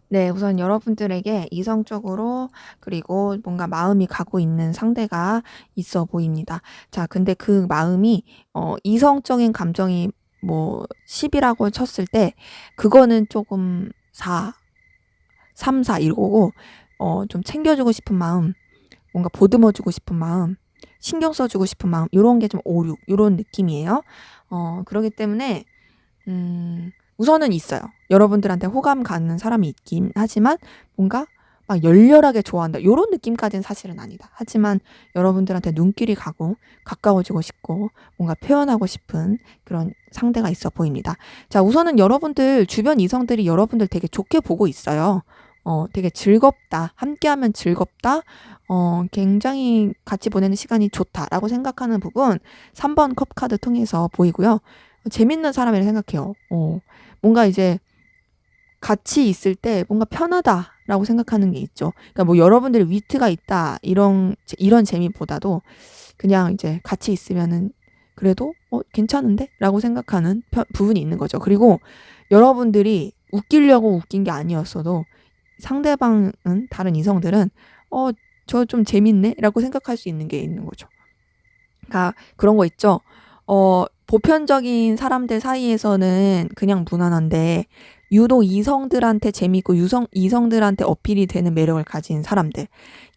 네, 우선 여러분들에게 이성적으로 그리고 뭔가 마음이 가고 있는 상대가 있어 보입니다. 자, 근데 그 마음이 이성적인 감정이 뭐 10이라고 쳤을 때 그거는 조금 4, 3, 4 이거고 좀 챙겨주고 싶은 마음, 뭔가 보듬어주고 싶은 마음, 신경 써주고 싶은 마음 이런 게 좀 5, 6 이런 느낌이에요. 그러기 때문에 우선은 있어요. 여러분들한테 호감 가는 사람이 있긴 하지만 뭔가 막 열렬하게 좋아한다. 요런 느낌까지는 사실은 아니다. 하지만 여러분들한테 눈길이 가고 가까워지고 싶고 뭔가 표현하고 싶은 그런 상대가 있어 보입니다. 자, 우선은 여러분들 주변 이성들이 여러분들 되게 좋게 보고 있어요. 되게 즐겁다. 함께하면 즐겁다. 굉장히 같이 보내는 시간이 좋다라고 생각하는 부분 3번 컵 카드 통해서 보이고요. 재밌는 사람이라 생각해요. 뭔가 이제 같이 있을 때 뭔가 편하다라고 생각하는 게 있죠. 그러니까 뭐 여러분들이 위트가 있다 이런 재미보다도 그냥 이제 같이 있으면은 그래도 괜찮은데라고 생각하는 부분이 있는 거죠. 그리고 여러분들이 웃기려고 웃긴 게 아니었어도 상대방은 다른 이성들은 저 좀 재밌네라고 생각할 수 있는 게 있는 거죠. 그러니까 그런 거 있죠. 보편적인 사람들 사이에서는 그냥 무난한데 유독 이성들한테 재밌고 이성들한테 어필이 되는 매력을 가진 사람들.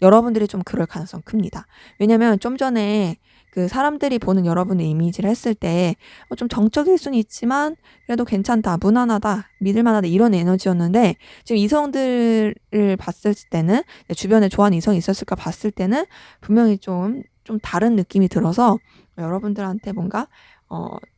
여러분들이 좀 그럴 가능성 큽니다. 왜냐면 좀 전에 그 사람들이 보는 여러분의 이미지를 했을 때 좀 정적일 수는 있지만 그래도 괜찮다, 무난하다, 믿을만하다 이런 에너지였는데 지금 이성들을 봤을 때는 주변에 좋아하는 이성이 있었을까 봤을 때는 분명히 좀 다른 느낌이 들어서 여러분들한테 뭔가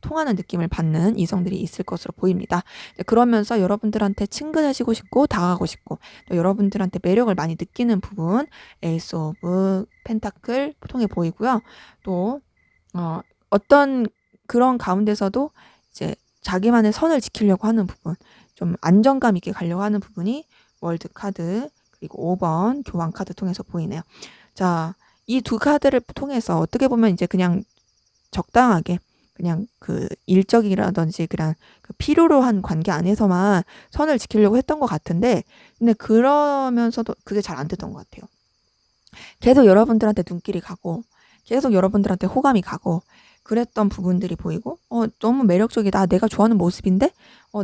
통하는 느낌을 받는 이성들이 있을 것으로 보입니다. 그러면서 여러분들한테 친근해지고 싶고 다가가고 싶고 또 여러분들한테 매력을 많이 느끼는 부분 에이스 오브 펜타클 통해 보이고요. 또 어떤 그런 가운데서도 이제 자기만의 선을 지키려고 하는 부분, 좀 안정감 있게 가려고 하는 부분이 월드 카드 그리고 5번 교환 카드 통해서 보이네요. 자, 이 두 카드를 통해서 어떻게 보면 이제 그냥 적당하게 그냥 그 일적이라든지 그냥 그 필요로 한 관계 안에서만 선을 지키려고 했던 것 같은데 근데 그러면서도 그게 잘 안 됐던 것 같아요. 계속 여러분들한테 눈길이 가고 계속 여러분들한테 호감이 가고 그랬던 부분들이 보이고 너무 매력적이다. 내가 좋아하는 모습인데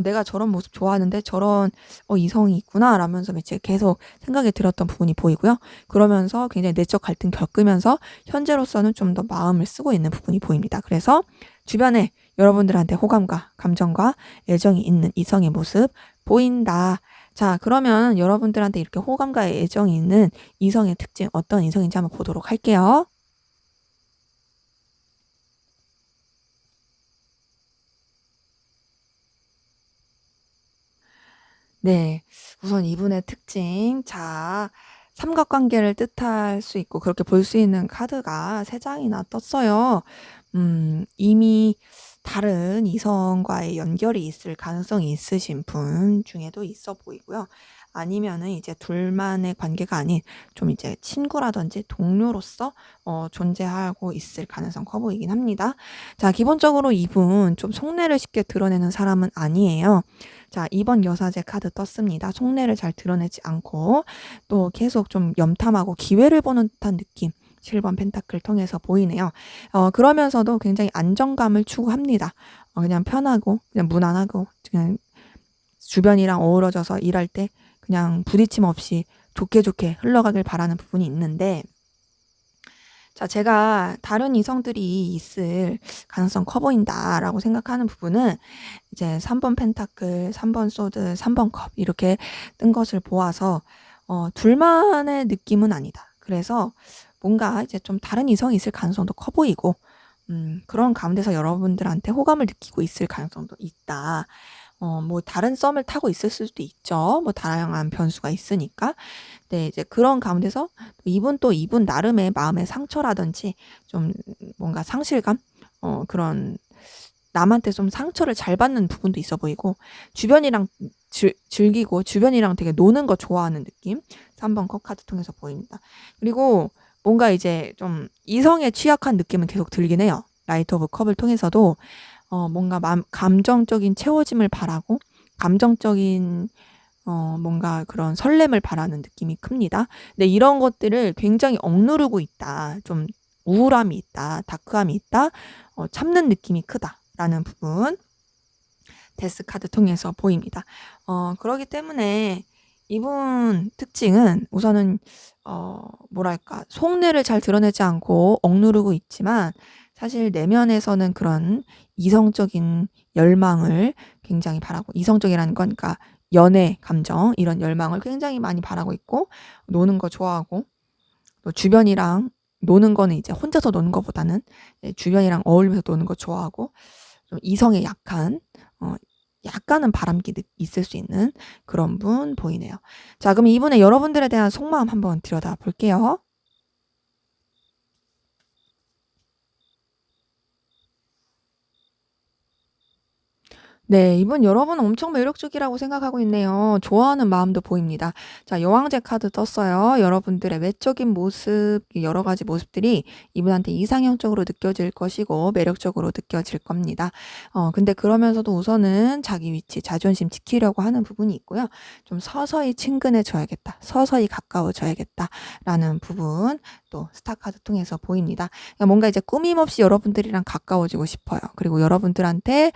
내가 저런 모습 좋아하는데 저런 이성이 있구나 라면서 이제 계속 생각이 들었던 부분이 보이고요. 그러면서 굉장히 내적 갈등 겪으면서 현재로서는 좀 더 마음을 쓰고 있는 부분이 보입니다. 그래서 주변에 여러분들한테 호감과 감정과 애정이 있는 이성의 모습 보인다. 자, 그러면 여러분들한테 이렇게 호감과 애정이 있는 이성의 특징 어떤 이성인지 한번 보도록 할게요. 네. 우선 이분의 특징. 자, 삼각관계를 뜻할 수 있고 그렇게 볼 수 있는 카드가 3장이나 떴어요. 이미 다른 이성과의 연결이 있을 가능성이 있으신 분 중에도 있어 보이고요. 아니면은 이제 둘만의 관계가 아닌 좀 이제 친구라든지 동료로서 존재하고 있을 가능성 커 보이긴 합니다. 자, 기본적으로 이분 좀 속내를 쉽게 드러내는 사람은 아니에요. 자, 2번 여사제 카드 떴습니다. 속내를 잘 드러내지 않고 또 계속 좀 염탐하고 기회를 보는 듯한 느낌. 7번 펜타클 통해서 보이네요. 그러면서도 굉장히 안정감을 추구합니다. 그냥 편하고 그냥 무난하고 그냥 주변이랑 어우러져서 일할 때 그냥 부딪힘 없이 좋게 좋게 흘러가길 바라는 부분이 있는데, 자, 제가 다른 이성들이 있을 가능성 커 보인다라고 생각하는 부분은 이제 3번 펜타클, 3번 소드, 3번 컵 이렇게 뜬 것을 보아서 둘만의 느낌은 아니다. 그래서 뭔가 이제 좀 다른 이성이 있을 가능성도 커 보이고, 그런 가운데서 여러분들한테 호감을 느끼고 있을 가능성도 있다. 뭐 다른 썸을 타고 있을 수도 있죠. 뭐 다양한 변수가 있으니까. 네, 이제 그런 가운데서 또 이분 나름의 마음의 상처라든지 좀 뭔가 상실감, 그런 남한테 좀 상처를 잘 받는 부분도 있어 보이고, 주변이랑 즐기고 주변이랑 되게 노는 거 좋아하는 느낌, 3번 컵 카드 통해서 보입니다. 그리고 뭔가 이제 좀 이성에 취약한 느낌은 계속 들긴 해요. 라이트 오브 컵을 통해서도 뭔가 감정적인 채워짐을 바라고, 감정적인 뭔가 그런 설렘을 바라는 느낌이 큽니다. 근데 이런 것들을 굉장히 억누르고 있다. 좀 우울함이 있다. 다크함이 있다. 참는 느낌이 크다라는 부분, 데스 카드 통해서 보입니다. 그러기 때문에 이분 특징은 우선은 뭐랄까, 속내를 잘 드러내지 않고 억누르고 있지만 사실 내면에서는 그런 이성적인 열망을 굉장히 바라고, 이성적이라는 건 그러니까 연애 감정, 이런 열망을 굉장히 많이 바라고 있고, 노는 거 좋아하고, 또 주변이랑 노는 거는 이제 혼자서 노는 것보다는 주변이랑 어울리면서 노는 거 좋아하고, 좀 이성에 약한, 약간은 바람기 있을 수 있는 그런 분 보이네요. 자, 그럼 이분의 여러분들에 대한 속마음 한번 들여다 볼게요. 네, 이분 여러분 엄청 매력적이라고 생각하고 있네요. 좋아하는 마음도 보입니다. 자, 여왕제 카드 떴어요. 여러분들의 외적인 모습, 여러 가지 모습들이 이분한테 이상형적으로 느껴질 것이고 매력적으로 느껴질 겁니다. 근데 그러면서도 우선은 자기 위치, 자존심 지키려고 하는 부분이 있고요. 좀 서서히 친근해져야겠다, 서서히 가까워져야겠다라는 부분, 또 스타 카드 통해서 보입니다. 그러니까 뭔가 이제 꾸밈없이 여러분들이랑 가까워지고 싶어요. 그리고 여러분들한테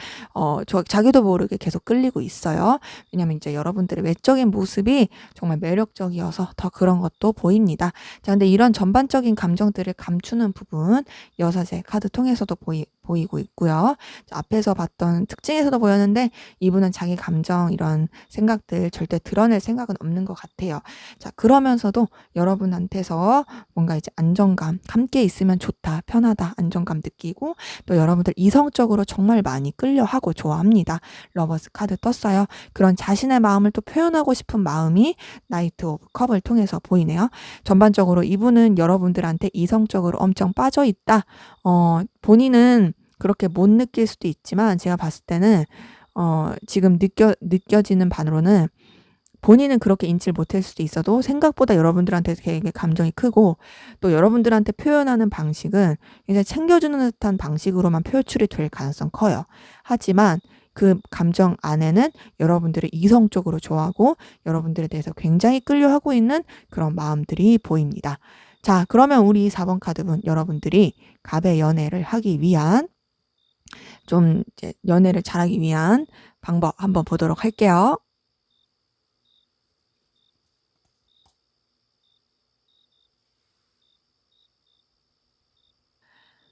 자기도 모르게 계속 끌리고 있어요. 왜냐면 이제 여러분들의 외적인 모습이 정말 매력적이어서 더 그런 것도 보입니다. 자, 근데 이런 전반적인 감정들을 감추는 부분, 여섯의 카드 통해서도 보이고 있고요. 자, 앞에서 봤던 특징에서도 보였는데 이분은 자기 감정, 이런 생각들 절대 드러낼 생각은 없는 것 같아요. 자, 그러면서도 여러분한테서 뭔가 이제 안정감, 함께 있으면 좋다, 편하다, 안정감 느끼고, 또 여러분들 이성적으로 정말 많이 끌려하고 좋아합니다. 러버스 카드 떴어요. 그런 자신의 마음을 또 표현하고 싶은 마음이 나이트 오브 컵을 통해서 보이네요. 전반적으로 이분은 여러분들한테 이성적으로 엄청 빠져 있다. 본인은 그렇게 못 느낄 수도 있지만 제가 봤을 때는 지금 느껴지는 바로는 본인은 그렇게 인지를 못할 수도 있어도 생각보다 여러분들한테 되게 감정이 크고, 또 여러분들한테 표현하는 방식은 굉장히 챙겨주는 듯한 방식으로만 표출이 될 가능성 커요. 하지만 그 감정 안에는 여러분들을 이성적으로 좋아하고 여러분들에 대해서 굉장히 끌려하고 있는 그런 마음들이 보입니다. 자, 그러면 우리 4번 카드분 여러분들이 갑의 연애를 하기 위한, 좀 이제 연애를 잘하기 위한 방법 한번 보도록 할게요.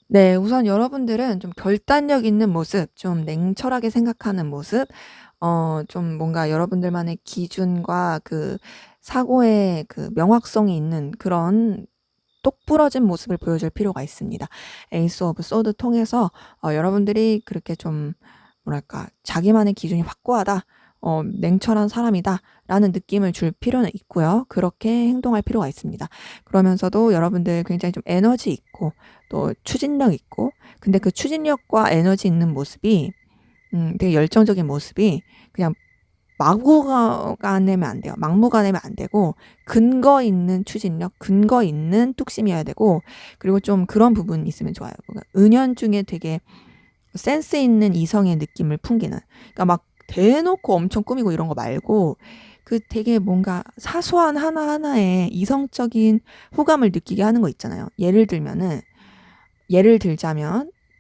네, 우선 여러분들은 좀 결단력 있는 모습, 좀 냉철하게 생각하는 모습, 좀 뭔가 여러분들만의 기준과 그 사고의 그 명확성이 있는 그런 똑부러진 모습을 보여줄 필요가 있습니다. 에이스 오브 소드 통해서 여러분들이 그렇게 좀 뭐랄까, 자기만의 기준이 확고하다, 냉철한 사람이다 라는 느낌을 줄 필요는 있고요. 그렇게 행동할 필요가 있습니다. 그러면서도 여러분들 굉장히 좀 에너지 있고 또 추진력 있고, 근데 그 추진력과 에너지 있는 모습이 되게 열정적인 모습이 그냥 마구가 내면 안 돼요. 막무가 내면 안 되고, 근거 있는 추진력, 근거 있는 뚝심이어야 되고, 그리고 좀 그런 부분이 있으면 좋아요. 그러니까 은연중에 되게 센스 있는 이성의 느낌을 풍기는. 그러니까 막 대놓고 엄청 꾸미고 이런 거 말고, 그 되게 뭔가 사소한 하나하나에 이성적인 호감을 느끼게 하는 거 있잖아요. 예를 들자면,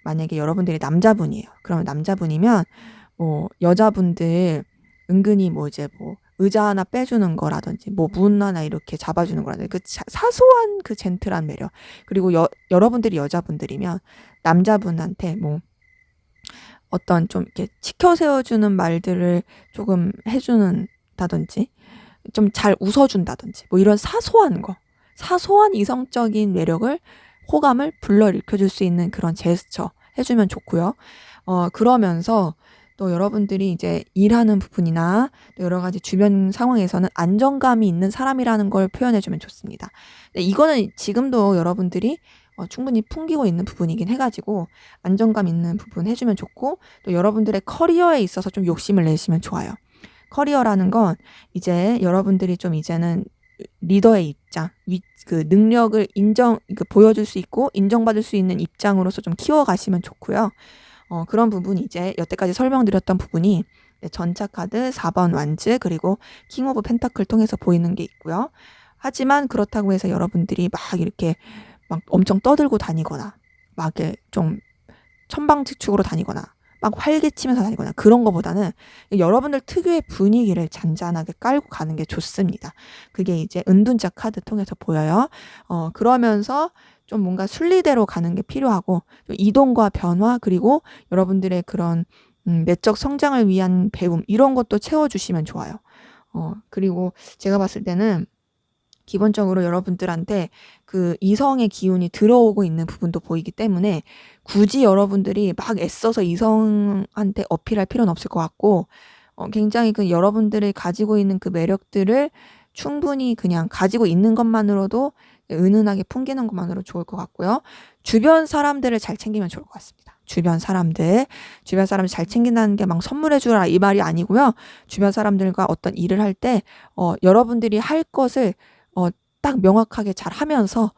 만약에 여러분들이 남자분이에요. 그러면 남자분이면 뭐 여자분들 은근히 뭐 이제 뭐 의자 하나 빼주는 거라든지 뭐 문 하나 이렇게 잡아주는 거라든지 그 사소한 그 젠틀한 매력. 그리고 여러분들이 여자분들이면 남자분한테 뭐 어떤 좀 이렇게 치켜 세워주는 말들을 조금 해주는다든지 좀 잘 웃어준다든지 뭐 이런 사소한 이성적인 매력을 호감을 불러일으켜줄 수 있는 그런 제스처 해주면 좋고요. 그러면서 또 여러분들이 이제 일하는 부분이나 또 여러 가지 주변 상황에서는 안정감이 있는 사람이라는 걸 표현해주면 좋습니다. 근데 이거는 지금도 여러분들이 충분히 풍기고 있는 부분이긴 해가지고 안정감 있는 부분 해주면 좋고, 또 여러분들의 커리어에 있어서 좀 욕심을 내시면 좋아요. 커리어라는 건 이제 여러분들이 좀 이제는 리더의 입장, 그 능력을 보여줄 수 있고 인정받을 수 있는 입장으로서 좀 키워가시면 좋고요. 그런 부분이 이제 여태까지 설명드렸던 부분이 전차 카드 4번 완즈 그리고 킹 오브 펜타클 통해서 보이는 게 있고요. 하지만 그렇다고 해서 여러분들이 막 이렇게 막 엄청 떠들고 다니거나 막 이렇게 좀 천방지축으로 다니거나 막 활개치면서 다니거나 그런 거보다는 여러분들 특유의 분위기를 잔잔하게 깔고 가는 게 좋습니다. 그게 이제 은둔자 카드 통해서 보여요. 그러면서 좀 뭔가 순리대로 가는 게 필요하고, 이동과 변화 그리고 여러분들의 그런 내적 성장을 위한 배움 이런 것도 채워주시면 좋아요. 그리고 제가 봤을 때는 기본적으로 여러분들한테 그 이성의 기운이 들어오고 있는 부분도 보이기 때문에 굳이 여러분들이 막 애써서 이성한테 어필할 필요는 없을 것 같고, 굉장히 그 여러분들이 가지고 있는 그 매력들을 충분히 그냥 가지고 있는 것만으로도 은은하게 풍기는 것만으로 좋을 것 같고요. 주변 사람들을 잘 챙기면 좋을 것 같습니다. 주변 사람들 잘 챙긴다는 게 막 선물해 주라 이 말이 아니고요. 주변 사람들과 어떤 일을 할 때 여러분들이 할 것을 딱 명확하게 잘 하면서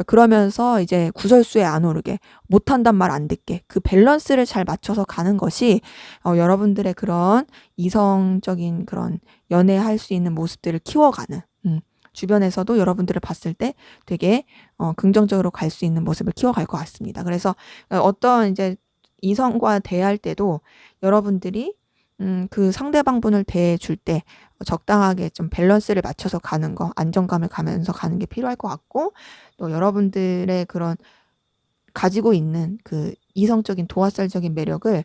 그러면서 이제 구설수에 안 오르게, 못한단 말 안 듣게, 그 밸런스를 잘 맞춰서 가는 것이 여러분들의 그런 이성적인 그런 연애할 수 있는 모습들을 키워가는, 주변에서도 여러분들을 봤을 때 되게 긍정적으로 갈 수 있는 모습을 키워갈 것 같습니다. 그래서 어떤 이제 이성과 대할 때도 여러분들이 그 상대방분을 대해줄 때 적당하게 좀 밸런스를 맞춰서 가는 거, 안정감을 가면서 가는 게 필요할 것 같고, 또 여러분들의 그런 가지고 있는 그 이성적인 도화살적인 매력을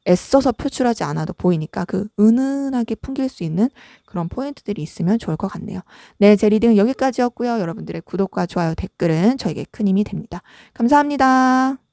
애써서 표출하지 않아도 보이니까 그 은은하게 풍길 수 있는 그런 포인트들이 있으면 좋을 것 같네요. 네, 제 리딩은 여기까지였고요. 여러분들의 구독과 좋아요, 댓글은 저에게 큰 힘이 됩니다. 감사합니다.